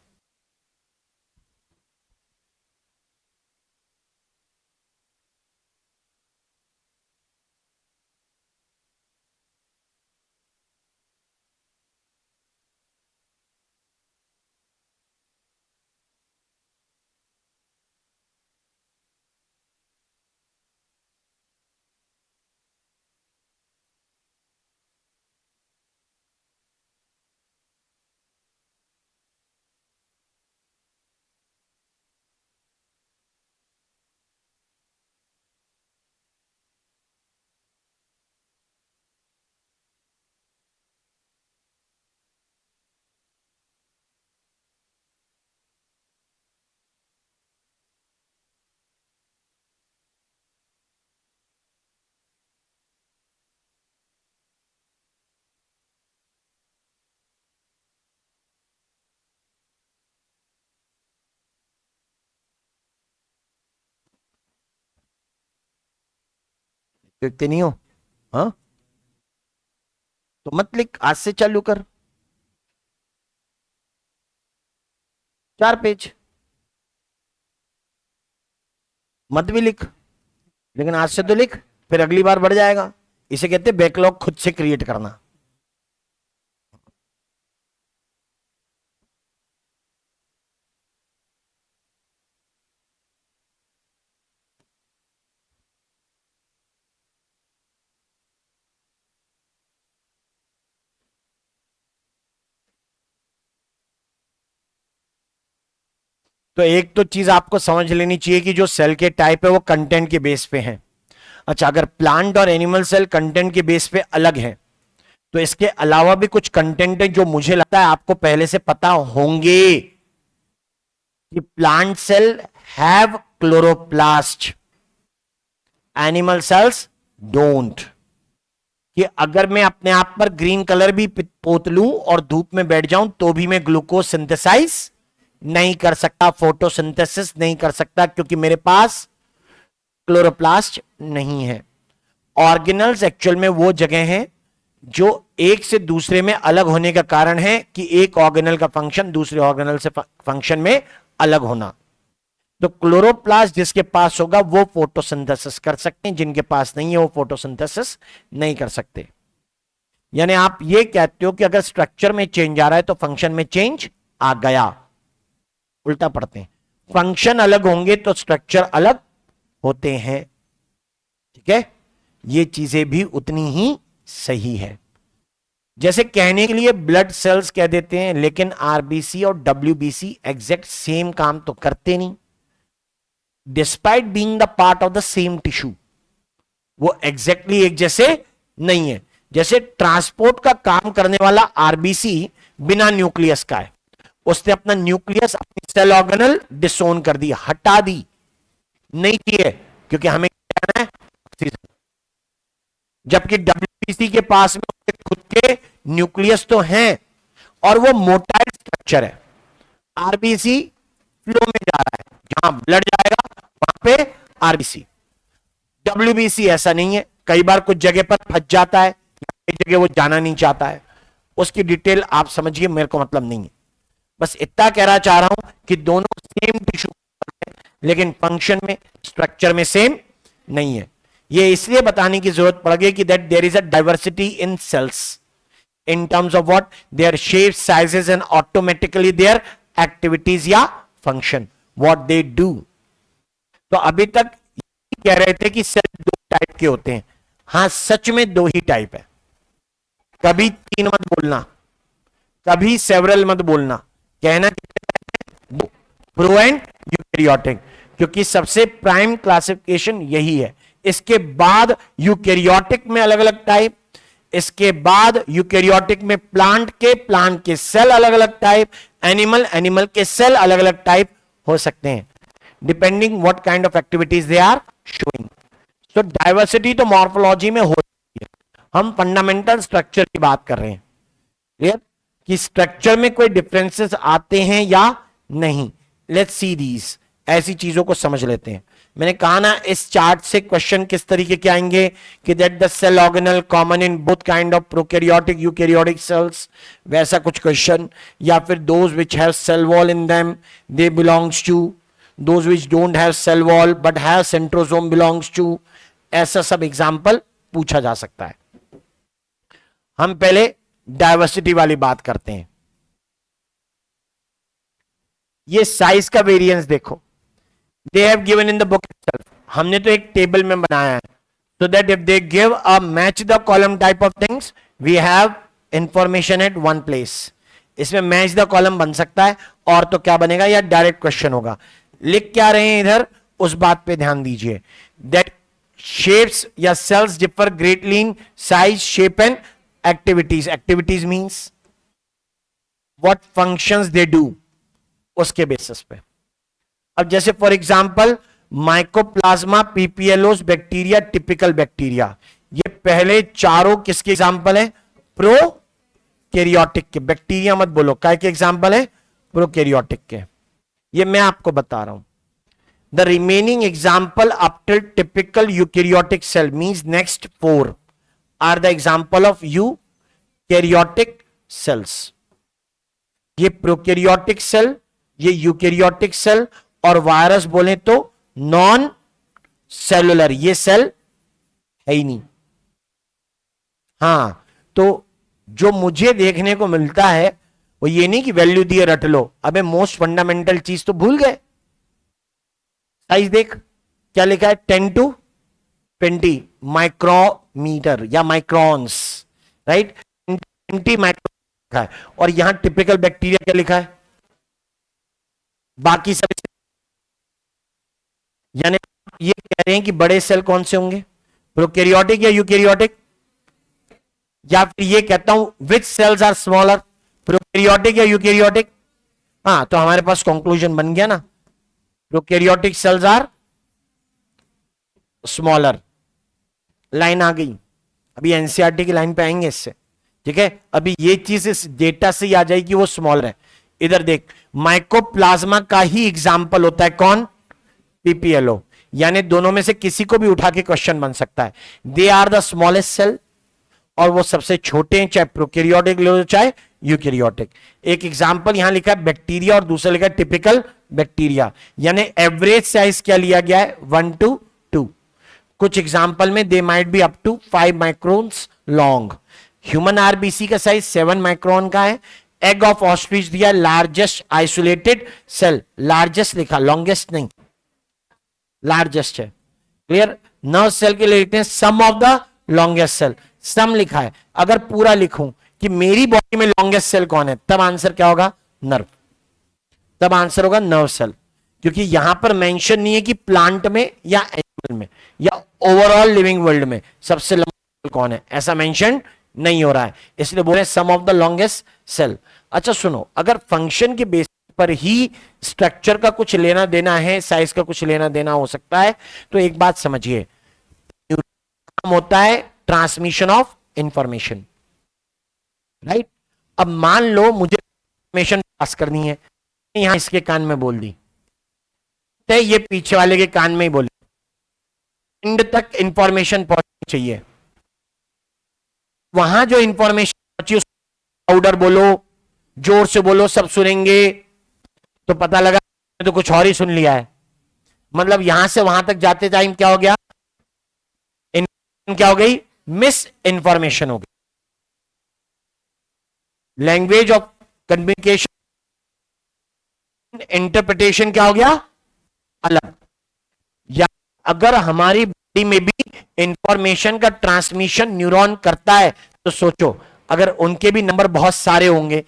A: देखते नहीं हो? हाँ, तो मत लिख, आज से चालू कर। 4 पेज मत भी लिख, लेकिन आज से तो लिख, फिर अगली बार बढ़ जाएगा। इसे कहते हैं बैकलॉग खुद से क्रिएट करना। तो एक तो चीज आपको समझ लेनी चाहिए कि जो सेल के टाइप है वो कंटेंट के बेस पे है। अच्छा, अगर प्लांट और एनिमल सेल कंटेंट के बेस पे अलग है, तो इसके अलावा भी कुछ कंटेंट है जो मुझे लगता है आपको पहले से पता होंगे। कि plant cell have chloroplast, animal cells don't. कि अगर मैं अपने आप पर ग्रीन कलर भी पोत लूं और धूप में बैठ जाऊं तो भी मैं ग्लूकोज सिंथेसाइज नहीं कर सकता, फोटोसिंथेसिस नहीं कर सकता, क्योंकि मेरे पास क्लोरोप्लास्ट नहीं है। ऑर्गेनल्स एक्चुअल में वो जगह है जो एक से दूसरे में अलग होने का कारण है कि एक ऑर्गेनल का फंक्शन दूसरे ऑर्गेनल से फंक्शन में अलग होना। तो क्लोरोप्लास्ट जिसके पास होगा वो फोटोसिंथेसिस कर सकते हैं, जिनके पास नहीं है वो फोटोसिंथेसिस नहीं कर सकते। यानी आप ये कहते हो कि अगर स्ट्रक्चर में चेंज आ रहा है तो फंक्शन में चेंज आ गया। उल्टा पढ़ते हैं, फंक्शन अलग होंगे तो स्ट्रक्चर अलग होते हैं। ठीक है, ये चीजें भी उतनी ही सही है। जैसे कहने के लिए ब्लड सेल्स कह देते हैं, लेकिन आरबीसी और डब्ल्यूबीसी एग्जैक्ट सेम काम तो करते नहीं। Despite being the part of the same tissue, वो एग्जैक्टली एक जैसे नहीं है। जैसे ट्रांसपोर्ट का काम करने वाला आरबीसी बिना न्यूक्लियस का है, उसने अपना न्यूक्लियस अपनी सेल ऑर्गेनल डिसोन कर दी, हटा दी, नहीं चाहिए, क्योंकि हमें क्या है ऑक्सीजन। जबकि डब्ल्यूबीसी के पास में उसके खुद के न्यूक्लियस तो हैं और वो मोटाइल स्ट्रक्चर है। आरबीसी फ्लो में जा रहा है, जहां ब्लड जाएगा वहां पे आरबीसी। डब्ल्यूबीसी ऐसा नहीं है, कई बार कुछ जगह पर फंस जाता है, कई जगह वो जाना नहीं चाहता है। उसकी डिटेल आप समझिए, मेरे को मतलब नहीं है। बस इतना कहना चाह रहा हूं कि दोनों सेम टिश्यू लेकिन फंक्शन में स्ट्रक्चर में सेम नहीं है। ये इसलिए बताने की जरूरत पड़ गई कि that there is a diversity in cells in terms of what their shapes, sizes and automatically their activities या function what they do। तो अभी तक कह रहे थे कि सेल दो टाइप के होते हैं। हां, सच में दो ही टाइप है। कभी तीन मत बोलना, कभी सेवरल मत बोलना, कहना प्रो एंड यूकैरियोटिक, क्योंकि सबसे प्राइम क्लासिफिकेशन यही है। इसके बाद यूकैरियोटिक में अलग अलग टाइप, इसके बाद यूकैरियोटिक में प्लांट के सेल अलग अलग टाइप, एनिमल के सेल अलग अलग टाइप हो सकते हैं, depending what kind of activities they are showing. So diversity तो मॉर्फोलॉजी में होती है, हम फंडामेंटल स्ट्रक्चर की बात कर रहे हैं। क्लियर कि स्ट्रक्चर में कोई डिफरेंसेस आते हैं या नहीं। लेट्स सी दीज, ऐसी चीजों को समझ लेते हैं। मैंने कहा ना, इस चार्ट से क्वेश्चन किस तरीके के आएंगे कि that the cell organelle common in both kind of prokaryotic eukaryotic cells, वैसा कुछ क्वेश्चन, या फिर those which have cell wall in them they belongs to, those which don't have cell wall but have centrosome belongs to, ऐसा सब example पूछा जा सकता है। हम पहले डाइवर्सिटी वाली बात करते हैं। ये साइज का वेरिएंस देखो, they have given in the book itself, हमने तो एक टेबल में बनाया है, so that if they give a match the column type of things we have information at one place। इसमें मैच द कॉलम बन सकता है, और तो क्या बनेगा, या डायरेक्ट क्वेश्चन होगा। लिख क्या रहे हैं इधर, उस बात पे ध्यान दीजिए। दैट शेप्स या cells differ greatly in size, shape and activities. Activities means what functions they do, उसके बेसिस पे। अब जैसे for example mycoplasma, PPLOs bacteria, typical bacteria, ये पहले चारों किसके एग्जांपल है, प्रोकैरियोटिक के। बैक्टीरिया मत बोलो, काय के एग्जांपल है, प्रोकैरियोटिक के। ये मैं आपको बता रहा हूं। The remaining example after typical eukaryotic cell means next 4 are the example of eukaryotic cells. ये प्रोकैरियोटिक सेल, ये यूकैरियोटिक सेल, और वायरस बोले तो नॉन सेलुलर, ये सेल है ही नहीं। हां, तो जो मुझे देखने को मिलता है वो ये नहीं कि वैल्यू दिए रट लो, अबे मोस्ट फंडामेंटल चीज तो भूल गए। साइज देख, क्या लिखा है, 10 to 20 माइक्रोमीटर या माइक्रॉन्स, राइट, 20 माइक्रो लिखा है। और यहां टिपिकल बैक्टीरिया क्या लिखा है, बाकी सब। यानी ये कह रहे हैं कि बड़े सेल कौन से होंगे, प्रोकैरियोटिक या यूकैरियोटिक, या फिर ये कहता हूं which cells are smaller, prokaryotic या यूकैरियोटिक। हाँ, तो हमारे पास कंक्लूजन बन गया ना, prokaryotic cells are smaller. Line आ गई, अभी एनसीईआरटी की लाइन पे आएंगे इससे, ठीक है। अभी ये चीज इस डेटा से ही आ जाएगी, वो स्मॉलर है। इधर देख, माइकोप्लाज्मा का ही एग्जाम्पल होता है कौन, पीपीएलओ, यानी दोनों में से किसी को भी उठा के क्वेश्चन बन सकता है। They are the smallest cell, और वो सबसे छोटे हैं, चाहे प्रोकैरियोटिक ले लो चाहे यूकैरियोटिक। एक एग्जांपल यहां लिखा है बैक्टीरिया, और दूसरा लिखा है टिपिकल बैक्टीरिया, यानी एवरेज साइज क्या लिया गया है, 1 to 2। कुछ एग्जांपल में they might be up to 5 microns long. Human RBC का साइज 7 माइक्रोन का है। एग ऑफ ऑस्ट्रिच दिया, लार्जेस्ट आइसोलेटेड सेल, लार्जेस्ट लिखा, लॉन्गेस्ट नहीं, लार्जेस्ट है, क्लियर। नर्व सेल के लिए लिखते हैं some of the longest cell, some लिखा है। अगर पूरा लिखूं कि मेरी बॉडी में लॉन्गेस्ट सेल कौन है, तब आंसर क्या होगा, नर्व, तब आंसर होगा नर्व सेल, क्योंकि यहां पर मेंशन नहीं है कि प्लांट में या एनिमल में या ओवरऑल लिविंग वर्ल्ड में सबसे लंबा सेल कौन है, ऐसा मेंशन नहीं हो रहा है, इसलिए बोले सम ऑफ द लॉन्गेस्ट सेल। अच्छा सुनो, अगर फंक्शन के बेसिस पर ही स्ट्रक्चर का कुछ लेना देना है, साइज का कुछ लेना देना हो सकता है, तो एक बात समझिए, काम होता है ट्रांसमिशन ऑफ इंफॉर्मेशन, राइट। अब मान लो मुझे इंफॉर्मेशन पास करनी है, यहां इसके कान में बोल दी, तो ये पीछे वाले के कान में ही बोले, एंड तक इंफॉर्मेशन पहुंचनी चाहिए। वहां जो इंफॉर्मेशन पहुंची उसको लाउडर बोलो, जोर से बोलो, सब सुनेंगे, तो पता लगा तो कुछ और ही सुन लिया है। मतलब यहां से वहां तक जाते टाइम क्या हो गया, क्या हो गई, मिस इंफॉर्मेशन हो गई। लैंग्वेज ऑफ कम्युनिकेशन, इंटरप्रिटेशन क्या हो गया, अलग। या अगर हमारी बॉडी में भी इंफॉर्मेशन का ट्रांसमिशन न्यूरॉन करता है, तो सोचो अगर उनके भी नंबर बहुत सारे होंगे,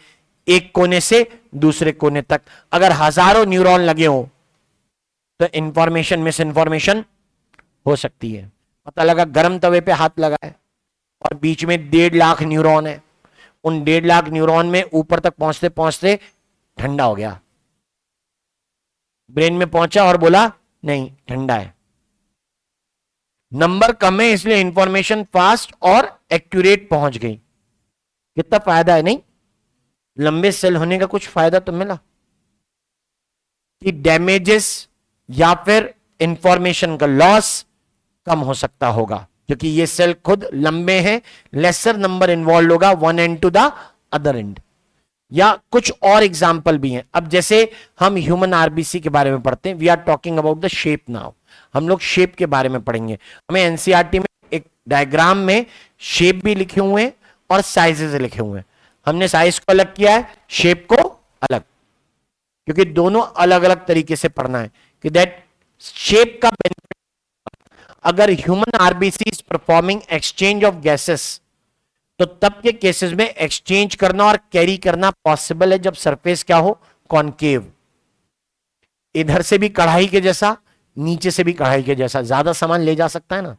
A: एक कोने से दूसरे कोने तक, अगर हजारों न्यूरॉन लगे हो, तो इंफॉर्मेशन मिस इंफॉर्मेशन हो सकती है। पता लगा गर्म तवे पे हाथ लगा है और बीच में 1.5 लाख न्यूरॉन है, उन 1.5 लाख न्यूरॉन में ऊपर तक पहुंचते पहुंचते ठंडा हो गया, ब्रेन में पहुंचा और बोला नहीं ठंडा है। नंबर कम है इसलिए इंफॉर्मेशन फास्ट और एक्यूरेट पहुंच गई। कितना फायदा है, नहीं लंबे सेल होने का कुछ फायदा तो मिला, कि डैमेजेस या फिर इंफॉर्मेशन का लॉस कम हो सकता होगा, क्योंकि ये सेल खुद लंबे हैं, लेसर नंबर इन्वॉल्व होगा one end to the other end. या कुछ और एग्जाम्पल भी हैं। अब जैसे हम ह्यूमन आरबीसी के बारे में पढ़ते हैं, we are talking about the shape now, हम लोग शेप के बारे में पढ़ेंगे। हमें एनसीईआरटी में एक डायग्राम में शेप भी लिखे हुए हैं और साइजेस लिखे हुए हैं। हमने साइज को अलग किया है, शेप को अलग, क्योंकि दोनों अलग अलग तरीके से पढ़ना है, कि दैट शेप का बेनिफिट। अगर human RBC is performing exchange of gases, तो तब के केसेस में एक्सचेंज करना और कैरी करना पॉसिबल है जब सरफेस क्या हो, कॉनकेव, इधर से भी कढ़ाई के जैसा, नीचे से भी कढ़ाई के जैसा, ज्यादा सामान ले जा सकता है ना।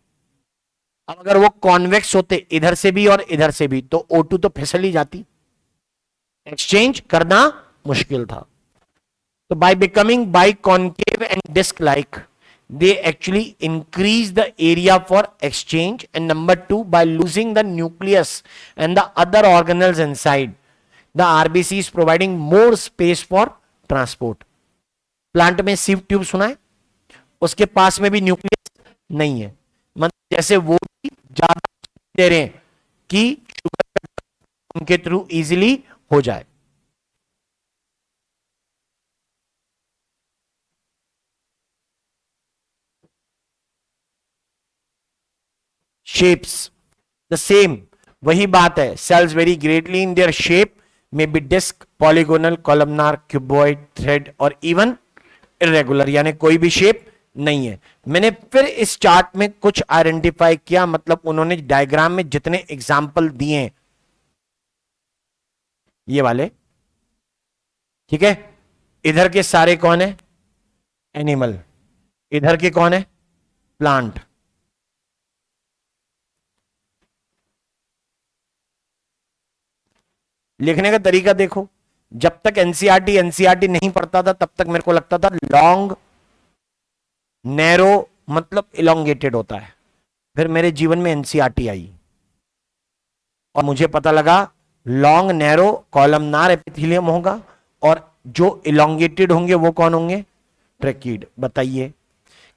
A: अब अगर वो कॉन्वेक्स होते इधर से भी और इधर से भी, तो O2 तो फिसल ही जाती, एक्सचेंज करना मुश्किल था। तो by becoming by concave and disc like, they actually increase the area for exchange, and number 2, by losing the nucleus and the other organelles inside, the RBC is providing more space for transport. Plant में sieve tube सुना है, उसके पास में भी nucleus नहीं है, मतलब जैसे वो भी ज्यादा दे रहे हैं कि शुगर उनके थ्रू इजीली हो जाए। शेप्स द सेम, वही बात है, cells vary greatly in their shape, may be disc, polygonal, columnar, cuboid, thread और इवन इरेगुलर, यानी कोई भी शेप नहीं है। मैंने फिर इस चार्ट में कुछ आइडेंटिफाई किया, मतलब उन्होंने डायग्राम में जितने एग्जाम्पल दिए हैं ये वाले, ठीक है, इधर के सारे कौन है, एनिमल, इधर के कौन है, प्लांट। लिखने का तरीका देखो, जब तक एनसीईआरटी एनसीईआरटी नहीं पढ़ता था तब तक मेरे को लगता था लॉन्ग नैरो मतलब इलोंगेटेड होता है। फिर मेरे जीवन में एनसीईआरटी आई और मुझे पता लगा लॉन्ग नैरो कॉलमनार एपिथेलियम होगा और जो इलोंगेटेड होंगे वो कौन होंगे? ट्रैकीड। बताइए।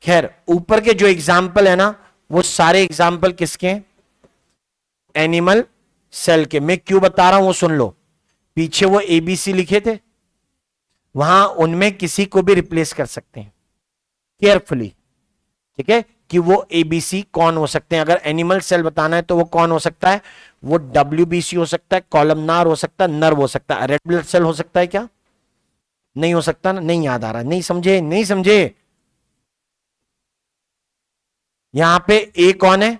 A: खैर, ऊपर के जो एग्जाम्पल है ना, वो सारे एग्जाम्पल किसके हैं? एनिमल सेल के। मैं क्यों बता रहा हूं वो सुन लो। पीछे वो एबीसी लिखे थे, वहां उनमें किसी को भी रिप्लेस कर सकते हैं केयरफुली। ठीक है, कि वो एबीसी कौन हो सकते हैं। अगर एनिमल सेल बताना है तो वो कौन हो सकता है? वो डब्ल्यूबीसी हो सकता है, कॉलमनार हो सकता है, नर्व हो सकता है। रेड ब्लड सेल हो सकता है क्या? नहीं हो सकता ना। नहीं याद आ रहा, नहीं समझे, नहीं समझे। यहां पे ए कौन है?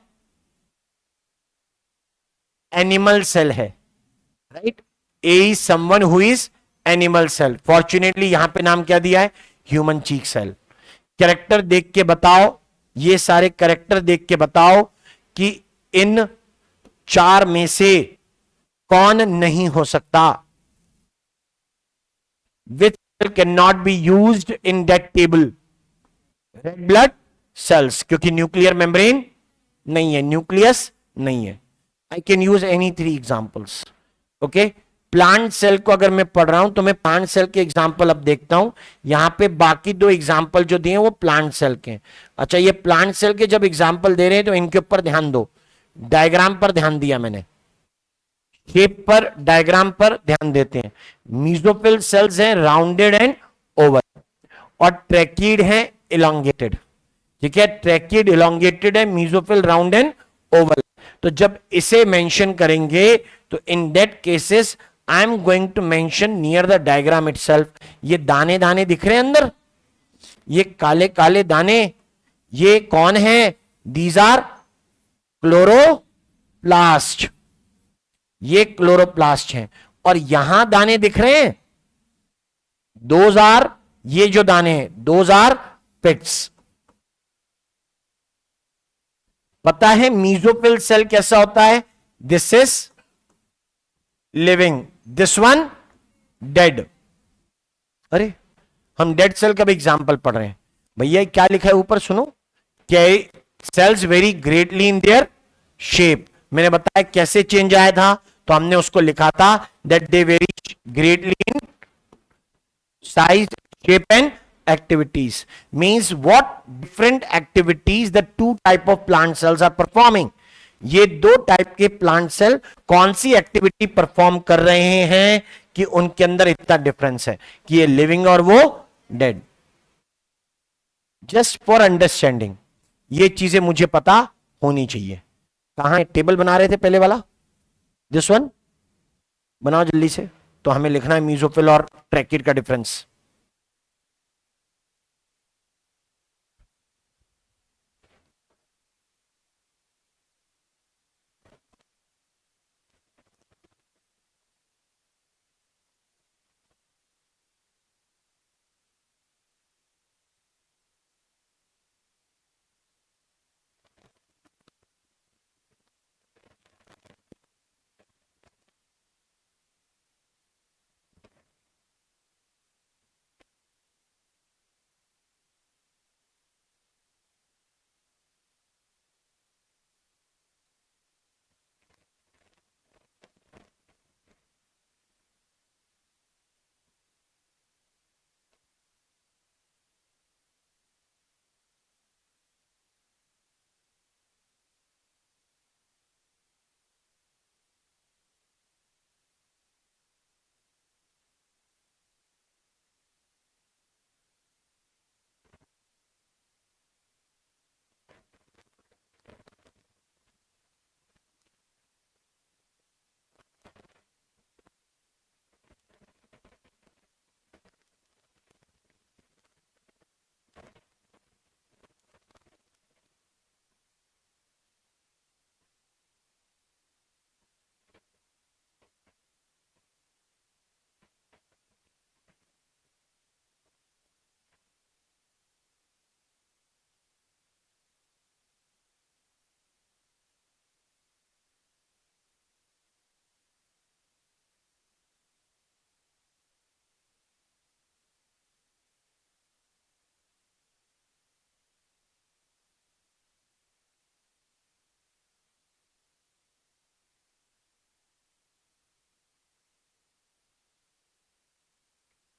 A: एनिमल सेल है, right. A is someone who is animal cell. Fortunately यहां पे नाम क्या दिया है? Human cheek cell. कैरेक्टर देख के बताओ, ये सारे कैरेक्टर देख के बताओ कि इन चार में से कौन नहीं हो सकता? Which cell can not be used in that table? Red blood cells, क्योंकि न्यूक्लियर मेम्ब्रेन नहीं है, न्यूक्लियस नहीं है। I can use any three examples. Okay, plant cell को अगर मैं पढ़ रहा हूं तो मैं प्लांट सेल के एग्जाम्पल अब देखता हूं। यहां पे बाकी दो एग्जाम्पल जो दिए वो प्लांट सेल के हैं। अच्छा, ये प्लांट सेल के जब एग्जाम्पल दे रहे हैं तो इनके ऊपर ध्यान दो। डायग्राम पर ध्यान दिया मैंने, शेप पर, डायग्राम पर ध्यान देते हैं। मीजोफिल सेल्स हैं राउंडेड एंड ओवल, और ट्रैकीड है इलोंगेटेड। ठीक है, ट्रैकीड इलोंगेटेड है, मीजोफिल राउंड एंड ओवल। तो जब इसे मेंशन करेंगे तो in that cases I am going to mention near the diagram itself. ये दाने दाने दिख रहे हैं अंदर, ये काले काले दाने, ये कौन है? These are chloroplast. ये क्लोरोप्लास्ट हैं। और यहां दाने दिख रहे हैं, दोज आर, ये जो दाने हैं दोज आर पिट्स। पता है मीजोफिल सेल कैसा होता है? This is living, this one dead. अरे, हम डेड सेल का भी एग्जाम्पल पढ़ रहे हैं। भैया क्या लिखा है ऊपर सुनो। क्या cells vary greatly in their shape. मैंने बताया कैसे चेंज आया था, तो हमने उसको लिखा था that they very greatly in size, shape and activities. Means what different activities the two type of plant cells are performing. ये दो टाइप के प्लांट सेल कौन सी एक्टिविटी परफॉर्म कर रहे हैं कि उनके अंदर इतना डिफरेंस है कि ये लिविंग और वो डेड। जस्ट फॉर अंडरस्टैंडिंग, ये चीजें मुझे पता होनी चाहिए। कहां है टेबल बना रहे थे पहले वाला? दिस वन बनाओ जल्दी से। तो हमें लिखना है मीजोफिल और ट्रैकिड का डिफरेंस।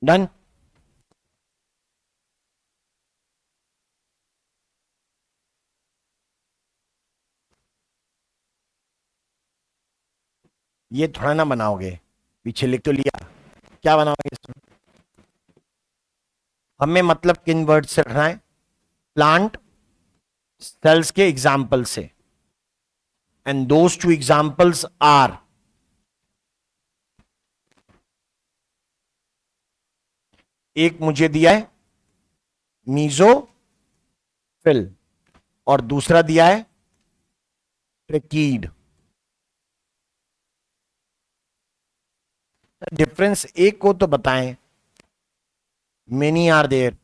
A: डन। ये थोड़ा ना बनाओगे, पीछे लिख तो लिया, क्या बनाओगे इसमें? हमें मतलब किन वर्ड से रखना है? प्लांट सेल्स के एग्जाम्पल से, and those two examples are, एक मुझे दिया है मीजोफिल और दूसरा दिया है ट्रेकीड। डिफरेंस एक को तो बताएं, many are there.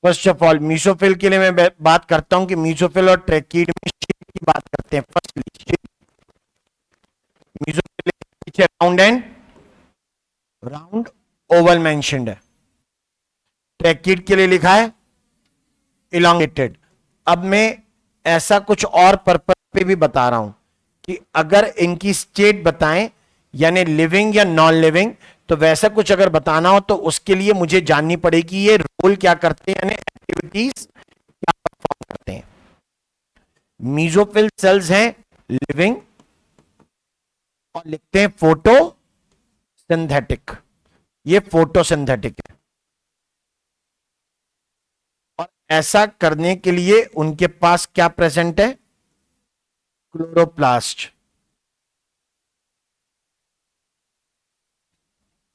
A: First of all mesophyll के लिए मैं बात करता हूं कि मीसोफिल और ट्रेकीड में शेप की बात करते हैं। फर्स्ट मीसोफिल पीछे round and round Oval mentioned है, ट्रेकीड के लिए लिखा है इलांगेटेड। अब मैं ऐसा कुछ और पर्पस पे भी बता रहा हूं कि अगर इनकी स्टेट बताएं यानी लिविंग या नॉन लिविंग, तो वैसा कुछ अगर बताना हो तो उसके लिए मुझे जाननी पड़ेगी ये रोल क्या करते हैं, यानी एक्टिविटीज क्या परफॉर्म करते हैं। मीजोफिल सेल्स हैं लिविंग और लिखते हैं फोटो सिंथेटिक, ये फोटोसिंथेटिक है। और ऐसा करने के लिए उनके पास क्या प्रेजेंट है? क्लोरोप्लास्ट।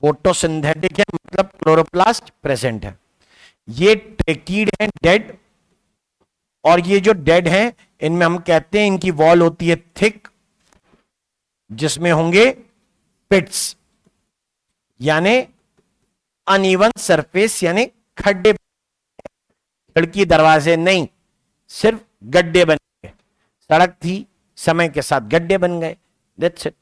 A: फोटोसिंथेटिक है मतलब क्लोरोप्लास्ट प्रेजेंट है। ये ट्रेकीड है डेड, और ये जो डेड हैं इनमें हम कहते हैं इनकी वॉल होती है थिक, जिसमें होंगे पिट्स यानी अनइवन सरफेस, यानी खड्डे, खिड़की दरवाजे नहीं, सिर्फ गड्ढे बन गए। सड़क थी, समय के साथ गड्ढे बन गए, दैट्स इट।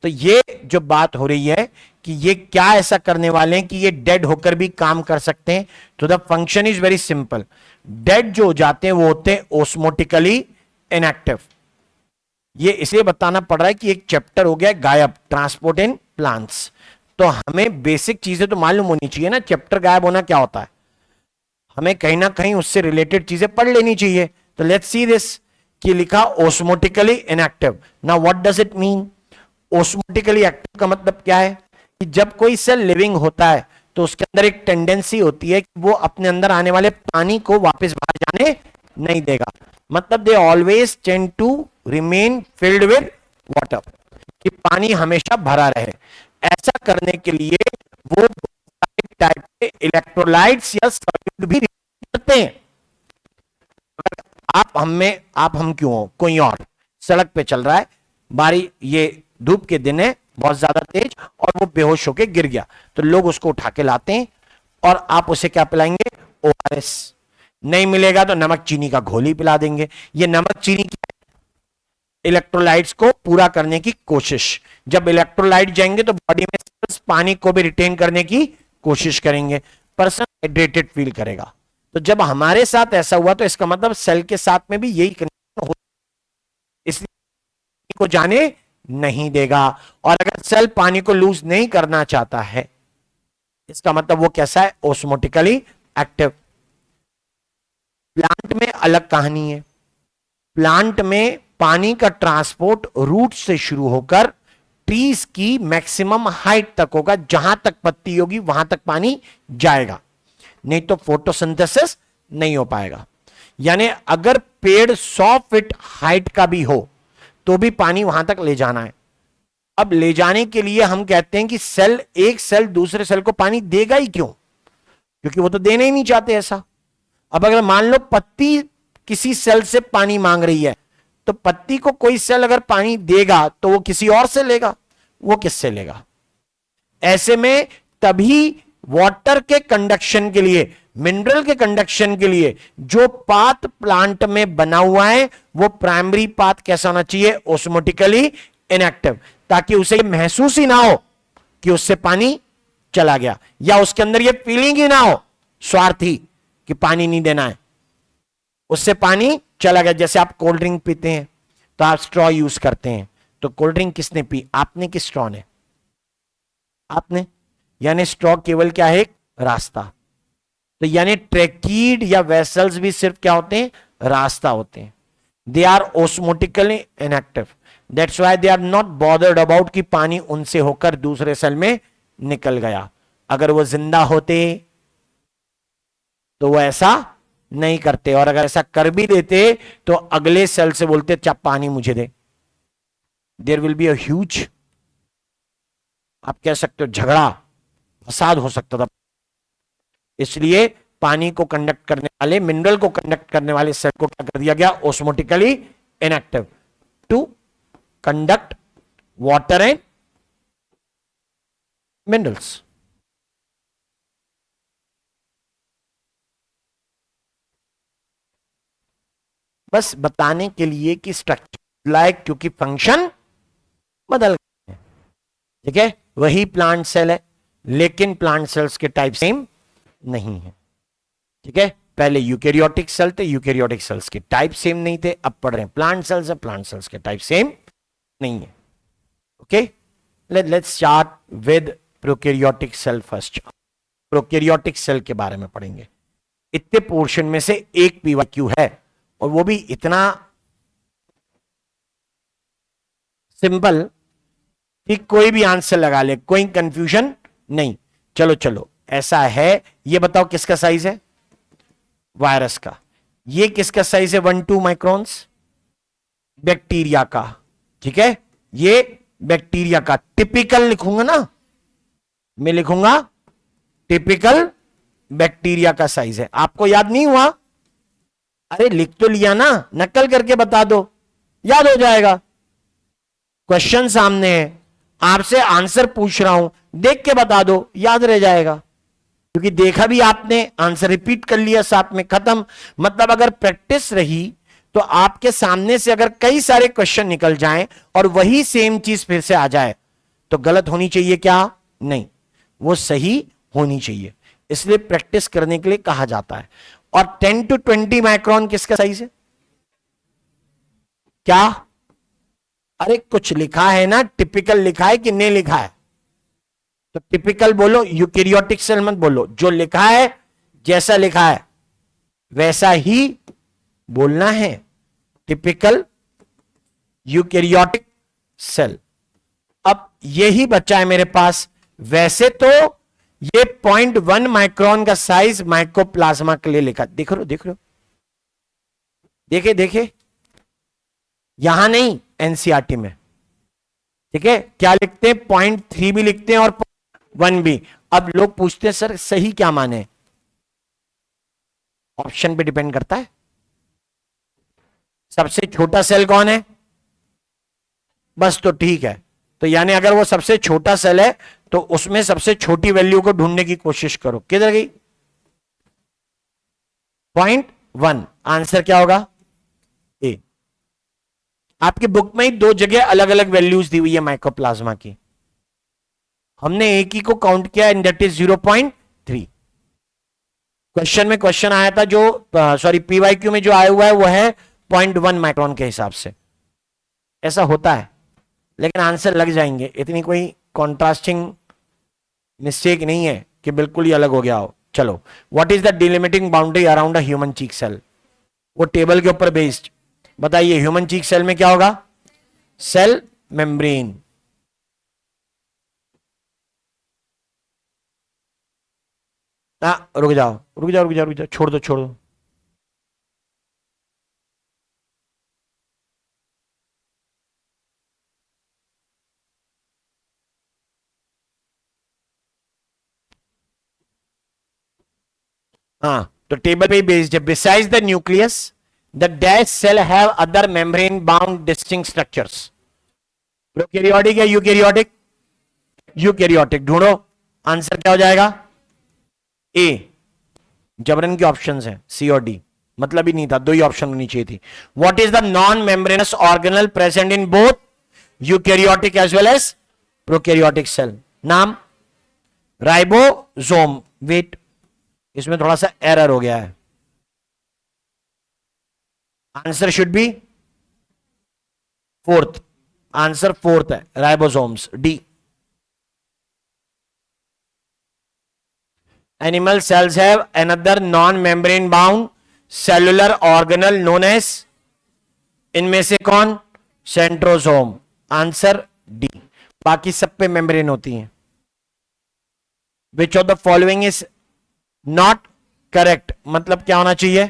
A: तो ये जो बात हो रही है कि ये क्या ऐसा करने वाले हैं कि ये डेड होकर भी काम कर सकते हैं, तो the function is very simple. Dead जो हो जाते हैं वो होते हैं ओस्मोटिकली इनएक्टिव। ये इसलिए बताना पड़ रहा है कि एक चैप्टर हो गया गायब, ट्रांसपोर्ट इन प्लांट्स। तो हमें बेसिक चीजें तो मालूम होनी चाहिए ना, चैप्टर गायब होना क्या होता है, हमें कहीं ना कहीं उससे रिलेटेड चीजें पढ़ लेनी चाहिए। तो लेट्स सी दिस कि लिखा osmotically inactive. Now what does it mean? Osmotically active का मतलब क्या है कि जब कोई सेल लिविंग होता है तो उसके अंदर एक टेंडेंसी होती है कि वो अपने अंदर आने वाले पानी को वापस बाहर जाने नहीं देगा, मतलब they always tend to remain filled with water, कि पानी हमेशा भरा रहे। ऐसा करने के लिए वो टाइप के इलेक्ट्रोलाइट्स या सॉल्यूट भी करते हैं। आप हम क्यों हो, कोई और सड़क पे चल रहा है, बारी ये धूप के दिन है बहुत ज्यादा तेज, और वो बेहोश होके गिर गया, तो लोग उसको उठा के लाते हैं और आप उसे क्या पिलाएंगे? ओआरएस। नहीं मिलेगा तो नमक चीनी का घोल ही पिला देंगे। ये नमक चीनी क्या है? इलेक्ट्रोलाइट्स को पूरा करने की कोशिश। जब इलेक्ट्रोलाइट जाएंगे तो बॉडी में पानी को भी रिटेन करने की कोशिश करेंगे, पर्सन हाइड्रेटेड फील करेगा। तो जब हमारे साथ ऐसा हुआ तो इसका मतलब सेल के साथ में भी यही कंडीशन हो, इसलिए को जाने नहीं देगा। और अगर सेल पानी को लूज नहीं करना चाहता है, इसका मतलब वो कैसा है? ओस्मोटिकली एक्टिव। प्लांट में अलग कहानी है। प्लांट में पानी का ट्रांसपोर्ट रूट से शुरू होकर ट्रीज की मैक्सिमम हाइट तक होगा, जहां तक पत्ती होगी वहां तक पानी जाएगा, नहीं तो फोटोसिंथेसिस नहीं हो पाएगा। यानी अगर पेड़ 100 फीट हाइट का भी हो तो भी पानी वहां तक ले जाना है। अब ले जाने के लिए हम कहते हैं कि एक सेल दूसरे सेल को पानी देगा ही क्यों? क्योंकि वो तो देना ही नहीं चाहते ऐसा। अब अगर मान लो पत्ती किसी सेल से पानी मांग रही है, तो पत्ती को कोई सेल अगर पानी देगा तो वो किसी और से लेगा, वो किससे लेगा? ऐसे में तभी वाटर के कंडक्शन के लिए मिनरल के कंडक्शन के लिए जो पाथ प्लांट में बना हुआ है वो प्राइमरी पाथ कैसा होना चाहिए, ओस्मोटिकली इनएक्टिव, ताकि उसे महसूस ही ना हो कि उससे पानी चला गया, या उसके अंदर ये फीलिंग ही ना हो स्वार्थी कि पानी नहीं देना है, उससे पानी चला गया। जैसे आप कोल्ड ड्रिंक पीते हैं तो आप स्ट्रॉ यूज करते हैं, तो कोल्ड ड्रिंक किसने पी, आपने कि स्ट्रॉ ने, आपने, यानी स्ट्रॉ केवल क्या है, एक रास्ता। तो यानी ट्रैकीड या वेसल्स भी सिर्फ क्या होते हैं, रास्ता होते हैं। They are osmotically inactive, that's why they are not bothered about कि पानी उनसे होकर दूसरे सेल में निकल गया। अगर वो जिंदा होते तो वो ऐसा नहीं करते, और अगर ऐसा कर भी देते तो अगले सेल से बोलते अच्छा पानी मुझे दे। There will be a huge, आप कह सकते हो झगड़ा, फसाद हो सकता था। इसलिए पानी को कंडक्ट करने वाले, मिनरल को कंडक्ट करने वाले सेल को क्या कर दिया गया, osmotically inactive, to conduct water and minerals. बस बताने के लिए कि स्ट्रक्चर लाइक, क्योंकि फंक्शन बदल गए हैं, ठीक है। वही प्लांट सेल है लेकिन प्लांट सेल्स के टाइप सेम नहीं है, ठीक है। पहले यूकेरियोटिक सेल थे, यूकेरियोटिक सेल्स के टाइप सेम नहीं थे, अब पढ़ रहे हैं प्लांट सेल्स है, प्लांट सेल्स के टाइप सेम नहीं है। Okay, let's start with prokaryotic cell first. Prokaryotic cell के बारे में पढ़ेंगे। इतने पोर्शन में से एक पीवाईक्यू है, और वो भी इतना सिंपल कि कोई भी आंसर लगा ले, कोई कंफ्यूजन नहीं। चलो चलो, ऐसा है, ये बताओ किसका साइज है, वायरस का। ये किसका साइज है, 1-2 माइक्रोन्स, बैक्टीरिया का, ठीक है। ये बैक्टीरिया का टिपिकल लिखूंगा ना, मैं लिखूंगा टिपिकल बैक्टीरिया का साइज है। आपको याद नहीं हुआ, अरे लिख तो लिया ना, नकल करके बता दो, याद हो जाएगा। क्वेश्चन सामने है, आपसे आंसर पूछ रहा हूं, देख के बता दो, याद रह जाएगा, क्योंकि देखा भी आपने, आंसर रिपीट कर लिया, साथ में खत्म। मतलब अगर प्रैक्टिस रही तो आपके सामने से अगर कई सारे क्वेश्चन निकल जाएं और वही सेम चीज फिर से आ जाए तो गलत होनी चाहिए क्या, नहीं, वो सही होनी चाहिए। इसलिए प्रैक्टिस करने के लिए कहा जाता है। और 10 to 20 माइक्रोन किसका साइज है, क्या, अरे कुछ लिखा है ना, टिपिकल लिखा है कि नहीं लिखा है, तो टिपिकल बोलो, यूकेरियोटिक सेल मत बोलो। जो लिखा है, जैसा लिखा है वैसा ही बोलना है, टिपिकल यूकेरियोटिक सेल। अब यही बच्चा है मेरे पास। वैसे तो ये 0.1 माइक्रोन का साइज माइकोप्लाज्मा के लिए लिखा, देख रहे हो, देख रहे हो, देखे देखे, यहां नहीं, एनसीईआरटी में, ठीक है। क्या लिखते हैं, 0.3 भी लिखते हैं और 1 भी। अब लोग पूछते हैं सर सही क्या माने, ऑप्शन पे डिपेंड करता है। सबसे छोटा सेल कौन है, बस, तो ठीक है। तो यानी अगर वो सबसे छोटा सेल है तो उसमें सबसे छोटी वैल्यू को ढूंढने की कोशिश करो, किधर गई, 0.1। आंसर क्या होगा, ए। आपकी बुक में ही 2 जगह अलग अलग वैल्यूज दी हुई है माइकोप्लाज्मा की, हमने एक ही को काउंट किया एंड दैट इज 0.3। क्वेश्चन में क्वेश्चन आया था जो, सॉरी पीवाईक्यू में जो आया हुआ है वो है 0.1 माइक्रोन के हिसाब से। ऐसा होता है, लेकिन आंसर लग जाएंगे, इतनी कोई कॉन्ट्रास्टिंग मिस्टेक नहीं है कि बिल्कुल ही अलग हो गया हो। चलो, what is the delimiting boundary around a human cheek cell, वो टेबल के ऊपर बेस्ड बताइए। ह्यूमन चीक सेल में क्या होगा, सेल मेम्ब्रेन, रुक जाओ रुक जाओ रुक जाओ रुक जाओ, छोड़ दो छोड़ दो। हाँ, तो टेबल पे ही बेस्ड है। Besides the nucleus the dash cell have other membrane bound distinct structures. Prokaryotic या यूकैरियोटिक, यूकैरियोटिक ढूंढो, आंसर क्या हो जाएगा, ए। जबरन की ऑप्शंस हैं सी और डी, मतलब ही नहीं था, दो ही ऑप्शन होनी चाहिए थी. What is the non membranous organelle present in both eukaryotic as well as prokaryotic cell? नाम राइबोसोम. वेट, इसमें थोड़ा सा एरर हो गया है. Answer should be fourth. Answer fourth है, ribosomes, D. Animal cells have another non-membrane bound cellular organelle known as, इनमें से कौन? सेंट्रोसोम. Answer D. बाकी सब पे मेम्ब्रेन होती हैं. Which of the following is not correct? मतलब क्या होना चाहिए?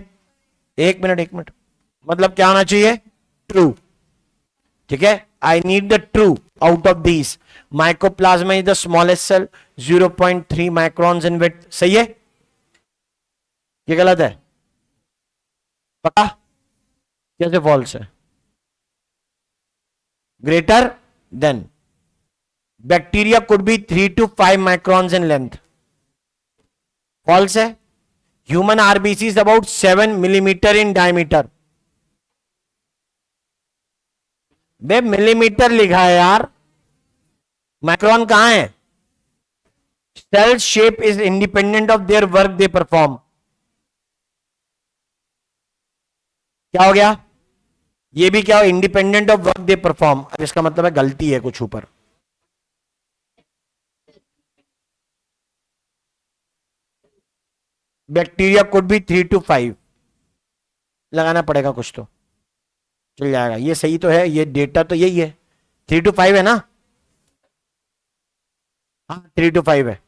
A: एक मिनट, मतलब क्या होना चाहिए? ट्रू. ठीक है, I need the true out of these. Mycoplasma is the smallest cell, 0.3 microns in width. सही है? ये गलत है? पता कैसे फॉल्स है? Greater than. Bacteria could be 3 to 5 microns in length. False है. Human RBC is about 7 millimeter in diameter. बे मिलीमीटर लिखा है यार, माइक्रोन कहां है? Cell shape is independent of their work they perform. क्या हो गया? ये भी क्या हो? Independent of work they perform. अब इसका मतलब है गलती है कुछ ऊपर. Bacteria could be 3 to 5. लगाना पड़ेगा कुछ तो चल जाएगा. ये सही तो है, ये डेटा तो यही है. 3 to 5 है ना? हाँ 3 to 5 है.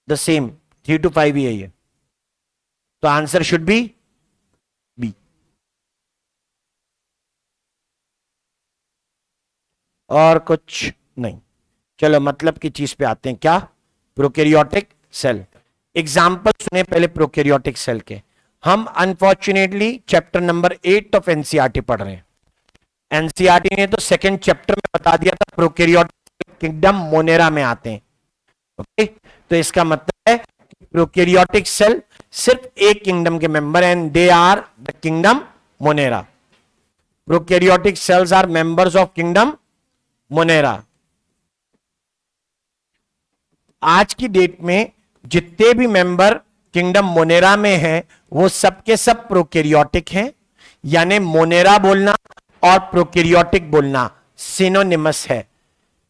A: द सेम 3 to 5 ही है ये. तो आंसर शुड बी बी. और कुछ नहीं. चलो मतलब की चीज पे आते हैं. क्या? Prokaryotic cell. एग्जाम्पल सुने पहले प्रोकैरियोटिक सेल के. हम unfortunately chapter number 8 of NCERT पढ़ रहे हैं. एनसीईआरटी ने तो सेकंड चैप्टर में बता दिया था प्रोकैरियोटिक किंगडम मोनेरा में आते हैं. ओके, तो इसका मतलब है प्रोकैरियोटिक सेल सिर्फ एक किंगडम के member and they are the kingdom Monera. Prokaryotic cells are members of kingdom Monera. आज की डेट में जितने भी मेंबर किंगडम मोनेरा में हैं वो सबके सब प्रोकैरियोटिक हैं. यानी मोनेरा बोलना और प्रोकैरियोटिक बोलना सिनोनिमस है,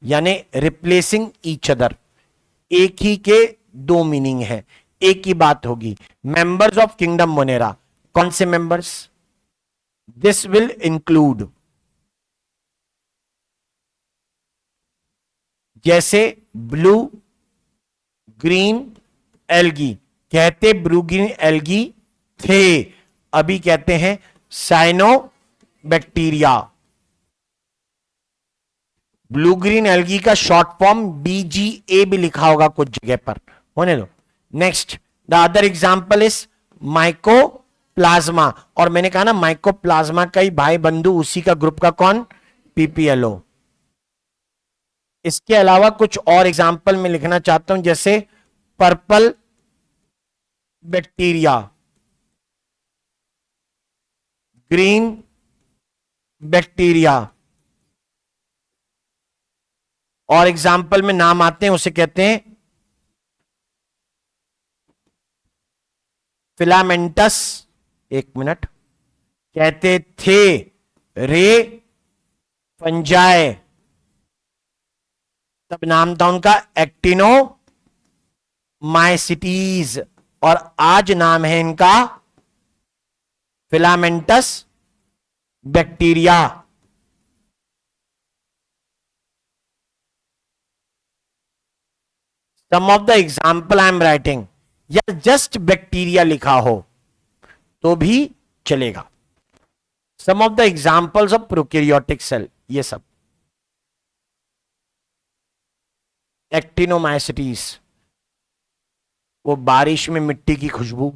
A: यानी रिप्लेसिंग ईच अदर. एक ही के दो मीनिंग है, एक ही बात होगी. मेंबर्स ऑफ किंगडम मोनेरा कौन से मेंबर्स? दिस विल इंक्लूड जैसे ब्लू ग्रीन एल्गी. कहते ब्लू ग्रीन एल्गी थे, अभी कहते हैं साइनो बैक्टीरिया. ब्लू ग्रीन एल्गी का शॉर्ट फॉर्म BGA भी लिखा होगा कुछ जगह पर, होने दो. Next, the other example is mycoplasma. और मैंने कहा ना माइकोप्लाज्मा का ही भाई बंधु उसी का ग्रुप का कौन? PPLO. इसके अलावा कुछ और एग्जांपल मैं लिखना चाहता हूं, जैसे पर्पल बैक्टीरिया, ग्रीन बैक्टीरिया. और एग्जाम्पल में नाम आते हैं, उसे कहते हैं फिलामेंटस. एक मिनट, कहते थे रे फंजाई, तब नाम था उनका एक्टिनो माइसिटीज, और आज नाम है इनका filamentous bacteria. Some of the example I am writing, या जस्ट बैक्टीरिया लिखा हो तो भी चलेगा. Some of the examples of prokaryotic cell, ये सब. एक्टिनोमाइसिटीज, वो बारिश में मिट्टी की खुशबू.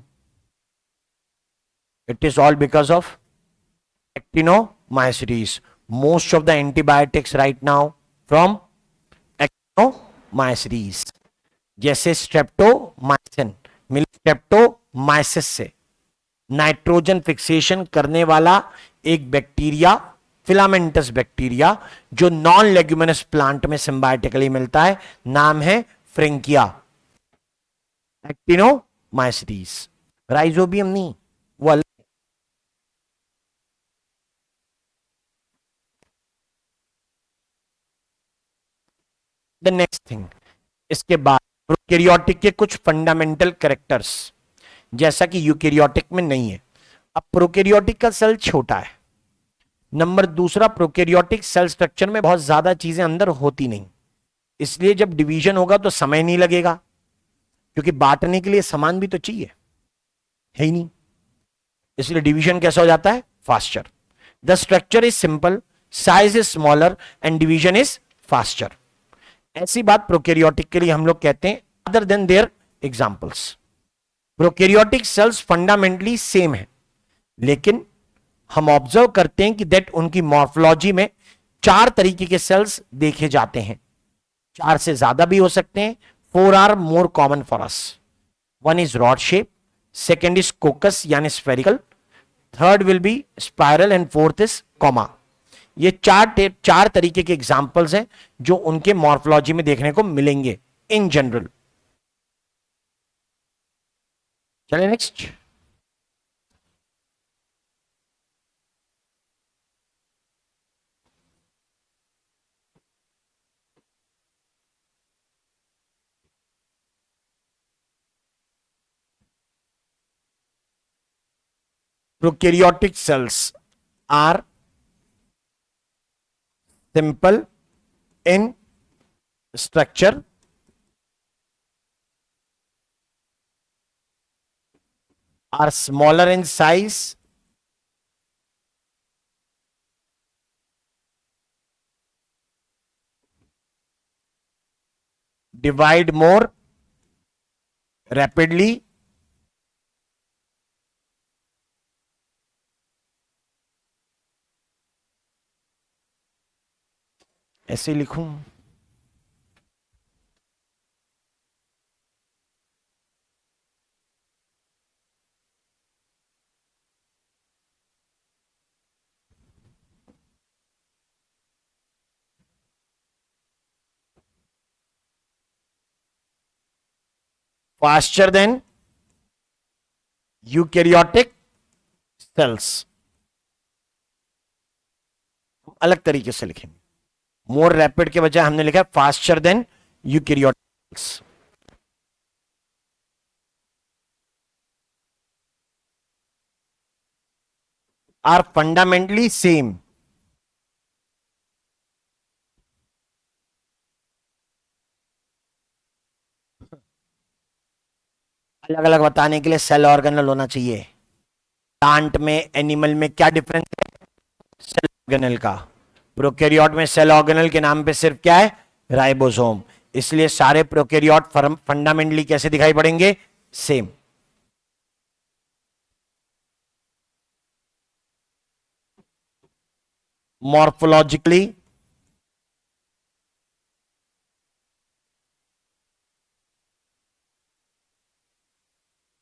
A: It is all because of actinomycetes. Most of the antibiotics right now from actinomycetes, जैसे स्ट्रेप्टोमाइसिन. मिली स्ट्रेप्टोमाइसिस से। नाइट्रोजन फिक्सेशन करने वाला एक बैक्टीरिया, फिलामेंटस बैक्टीरिया, जो नॉन लेग्यूमिनस प्लांट में सिम्बायोटिकली मिलता है, नाम है फ्रेंकिया, एक्टिनोमाइसिटीज। राइजोबियम नहीं, वो अलग। द नेक्स्ट थिंग, इसके बाद प्रोकैरियोटिक के कुछ फंडामेंटल कैरेक्टर्स, जैसा कि यूकैरियोटिक में नहीं है। अब प्रोकैरियोटिक का सेल छोटा है, नंबर दूसरा, प्रोकैरियोटिक सेल स्ट्रक्चर में बहुत ज्यादा चीजें अंदर होती नहीं, इसलिए जब डिवीजन होगा तो समय नहीं लगेगा, क्योंकि बांटने के लिए सामान भी तो चाहिए, है ही नहीं, इसलिए डिवीजन कैसा हो जाता है, faster. The structure is simple, size is smaller and division is faster. ऐसी बात प्रोकैरियोटिक के लिए हम लोग कहते हैं, other than their examples. Prokaryotic cells fundamentally same है, लेकिन हम ऑब्जर्व करते हैं कि दैट उनकी मॉर्फोलॉजी में 4 तरीके के सेल्स देखे जाते हैं, 4 से ज्यादा भी हो सकते हैं। 4 are more common for us. One is rod shape, second is coccus यानी spherical, third will be spiral and fourth is comma. ये 4 तरीके के एग्जाम्पल्स हैं जो उनके मॉर्फोलॉजी में देखने को मिलेंगे इन जनरल। चलिए next, prokaryotic cells are simple in structure, are smaller in size, divide more rapidly, ऐसे लिखूं, faster than eukaryotic cells, अलग तरीके से लिखेंगे। मोर रैपिड के बजाय हमने लिखा faster than eukaryotic cells. Are fundamentally same, अलग अलग बताने के लिए सेल ऑर्गेनल होना चाहिए। प्लांट में, एनिमल में क्या डिफरेंस है, सेल ऑर्गेनल का। प्रोकैरियोट में सेल ऑर्गेनल के नाम पे सिर्फ क्या है, राइबोसोम, इसलिए सारे प्रोकैरियोट फंडामेंटली कैसे दिखाई पड़ेंगे, सेम। मॉर्फोलॉजिकली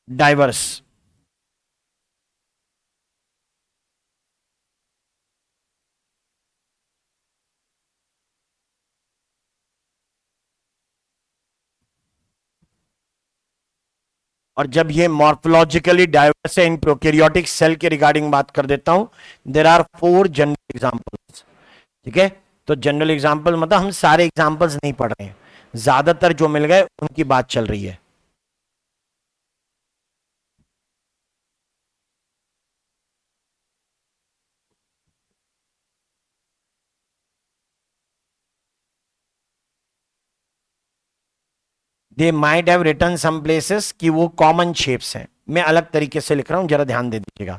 A: डाइवर्स, और जब ये मॉर्फोलॉजिकली डाइवर्स है, इन प्रोकैरियोटिक सेल के रिगार्डिंग बात कर देता हूं, देयर आर 4 जनरल एग्जांपल्स। ठीक है, तो जनरल एग्जांपल मतलब हम सारे एग्जांपल्स नहीं पढ़ रहे हैं, ज्यादातर जो मिल गए उनकी बात चल रही है। They might have written some places कि वो कॉमन शेप्स हैं, मैं अलग तरीके से लिख रहा हूं, जरा ध्यान दे दीजिएगा।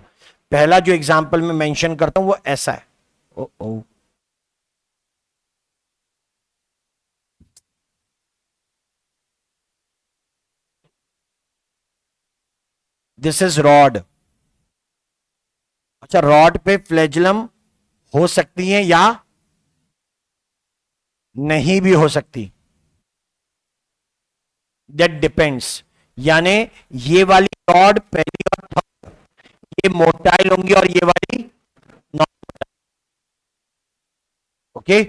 A: पहला जो एग्जांपल मैं मेंशन करता हूं वो ऐसा है, ओ ओ दिस इज रॉड। अच्छा, रॉड पे फ्लैजुलम हो सकती है या नहीं भी हो सकती, दैट डिपेंड्स। यानी ये वाली रॉड पहली और थर्ड ये मोटाइल होंगी और ये वाली non. Okay,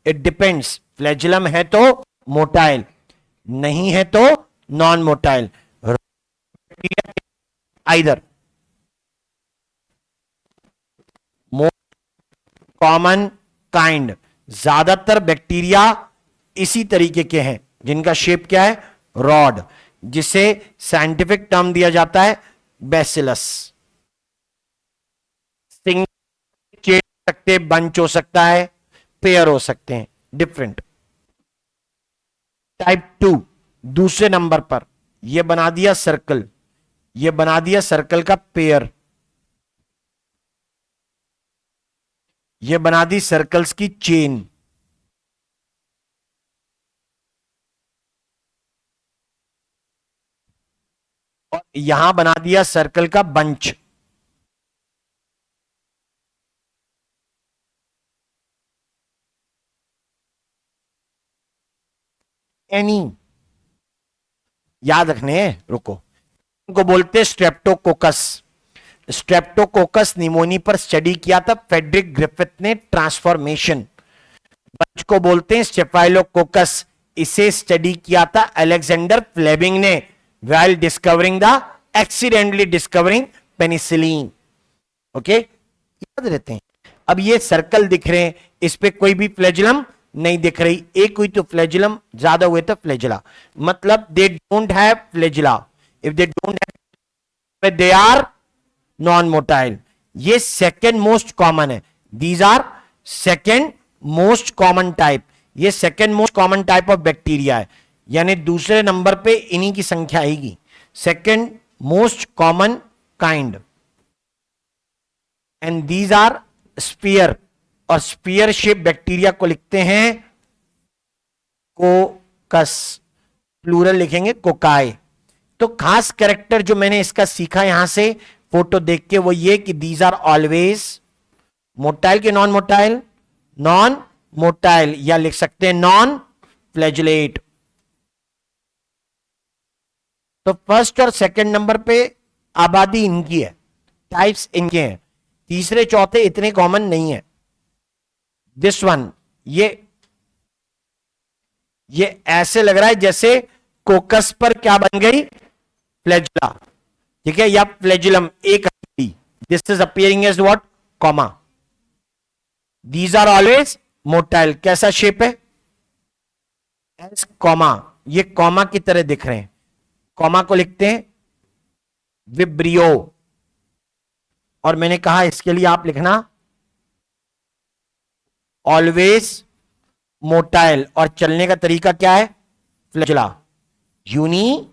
A: it depends, flagellum है तो मोटाइल, नहीं है तो non motile. Either common kind, ज्यादातर बैक्टीरिया इसी तरीके के हैं जिनका शेप क्या है, रॉड, जिसे साइंटिफिक टर्म दिया जाता है बेसिलस। सिंगल चेन हो सकते, बंच हो सकता है, पेयर हो सकते हैं, डिफरेंट। टाइप टू, दूसरे नंबर पर यह बना दिया सर्कल, यह बना दिया सर्कल का पेयर, यह बना दी सर्कल्स की चेन। और यहां बना दिया सर्कल का बंच। एनी, याद रखने हैं, रुको, इनको बोलते स्ट्रेप्टोकोकस। स्ट्रेप्टोकोकस निमोनी पर स्टडी किया था फेडरिक ग्रिफिथ ने, ट्रांसफॉर्मेशन। बंच को बोलते हैं स्टेफाइलोकोकस, इसे स्टडी किया था अलेक्जेंडर फ्लेमिंग ने, while discovering the, accidentally discovering penicillin. Okay, याद रहते हैं। अब ये सर्कल दिख रहे हैं, इस पे कोई भी फ्लैजिलम नहीं दिख रही, एक हुई तो फ्लैजिलम, ज्यादा हुए तो फ्लैजिला, मतलब they don't have flagella. If they don't have, they are non motile. ये सेकेंड मोस्ट कॉमन है, these are second most common type, ये second most common type of bacteria है, यानी दूसरे नंबर पे इन्हीं की संख्या आएगी, second most common kind. And these are spear, और स्पीयर शेप बैक्टीरिया को लिखते हैं कोकस, प्लूरल लिखेंगे कोकाई। तो खास कैरेक्टर जो मैंने इसका सीखा यहां से फोटो देख के वो ये कि दीज आर ऑलवेज मोटाइल के नॉन मोटाइल, नॉन मोटाइल, या लिख सकते हैं नॉन फ्लैजिलेट। तो फर्स्ट और सेकंड नंबर पे आबादी इनकी है, टाइप्स इनके हैं, तीसरे चौथे इतने कॉमन नहीं है। दिस वन, ये ऐसे लग रहा है जैसे कोकस पर क्या बन गई, फ्लैजिला, ठीक है, या फ्लैजिलम एक, this is appearing as what, comma. These are always motile, कैसा शेप है, एस कॉमा, ये कॉमा की तरह दिख रहे हैं, कॉमा को लिखते हैं विब्रियो। और मैंने कहा इसके लिए आप लिखना ऑलवेज मोटाइल, और चलने का तरीका क्या है, फ्लैजिला, यूनी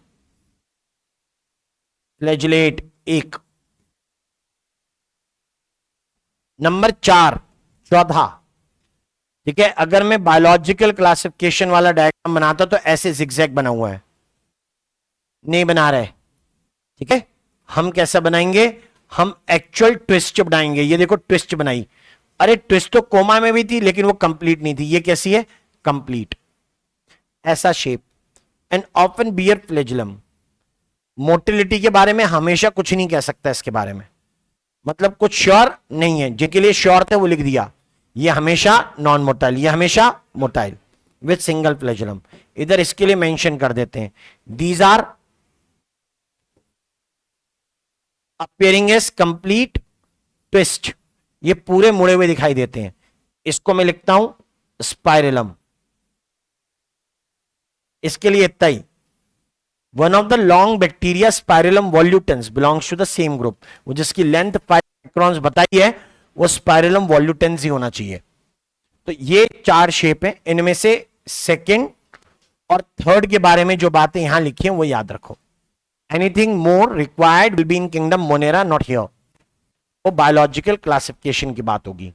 A: फ्लैजिलेट एक। नंबर चार, चौथा, ठीक है, अगर मैं बायोलॉजिकल क्लासिफिकेशन वाला डायग्राम बनाता तो ऐसे जिगजैग बना हुआ है, नहीं बना रहे, ठीक है, हम कैसा बनाएंगे, हम एक्चुअल ट्विस्ट बनाएंगे। ये देखो ट्विस्ट बनाई, अरे ट्विस्ट तो कोमा में भी थी लेकिन वो कंप्लीट नहीं थी, ये कैसी है, कंप्लीट, ऐसा shape. And often bear flagellum. Motility के बारे में हमेशा कुछ नहीं कह सकता इसके बारे में, मतलब कुछ श्योर नहीं है, जिनके लिए श्योर थे वो लिख दिया, ये हमेशा नॉन मोटाइल, ये हमेशा मोटाइल विथ सिंगल फ्लैजिलम। इधर इसके लिए मेंशन कर देते हैं, these are appearing as complete twist, ये पूरे मुड़े हुए दिखाई देते हैं, इसको मैं लिखता हूं स्पाइरलम। इसके लिए इतना ही, one of the long bacteria spirillum volutans belongs to the same group, वो जिसकी लेंथ 5 माइक्रोन्स बताई है वो स्पाइरलम वॉल्यूटेंस ही होना चाहिए। तो ये चार शेप है, इनमें से सेकंड और थर्ड के बारे में जो बातें यहां लिखी हैं वो याद रखो। Anything more required will be in kingdom Monera, not here, वो बायोलॉजिकल क्लासिफिकेशन की बात होगी।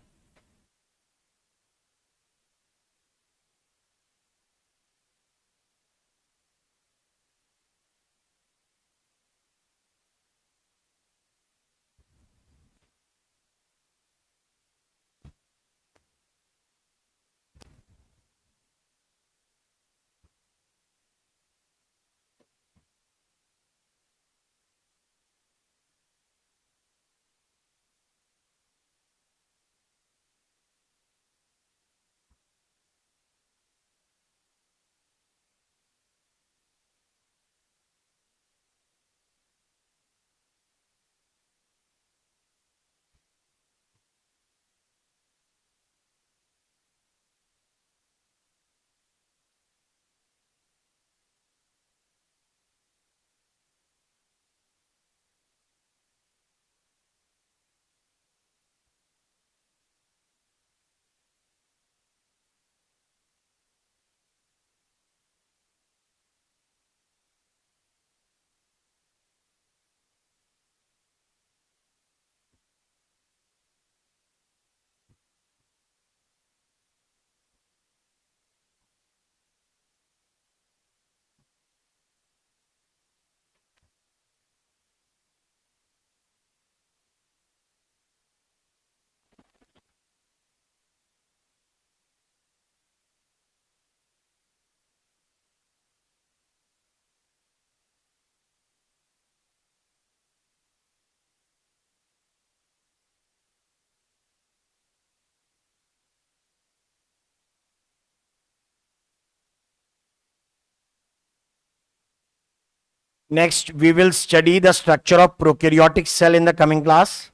A: Next we will study the structure of prokaryotic cell in the coming class.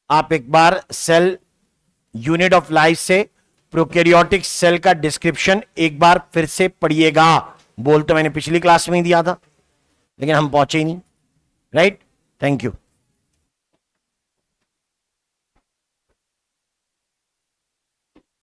A: आप एक बार सेल यूनिट ऑफ लाइफ से प्रोकैरियोटिक सेल का description एक बार फिर से पढ़िएगा। बोल तो मैंने पिछली क्लास में ही दिया था, लेकिन हम पहुंचे ही नहीं। Right, thank you.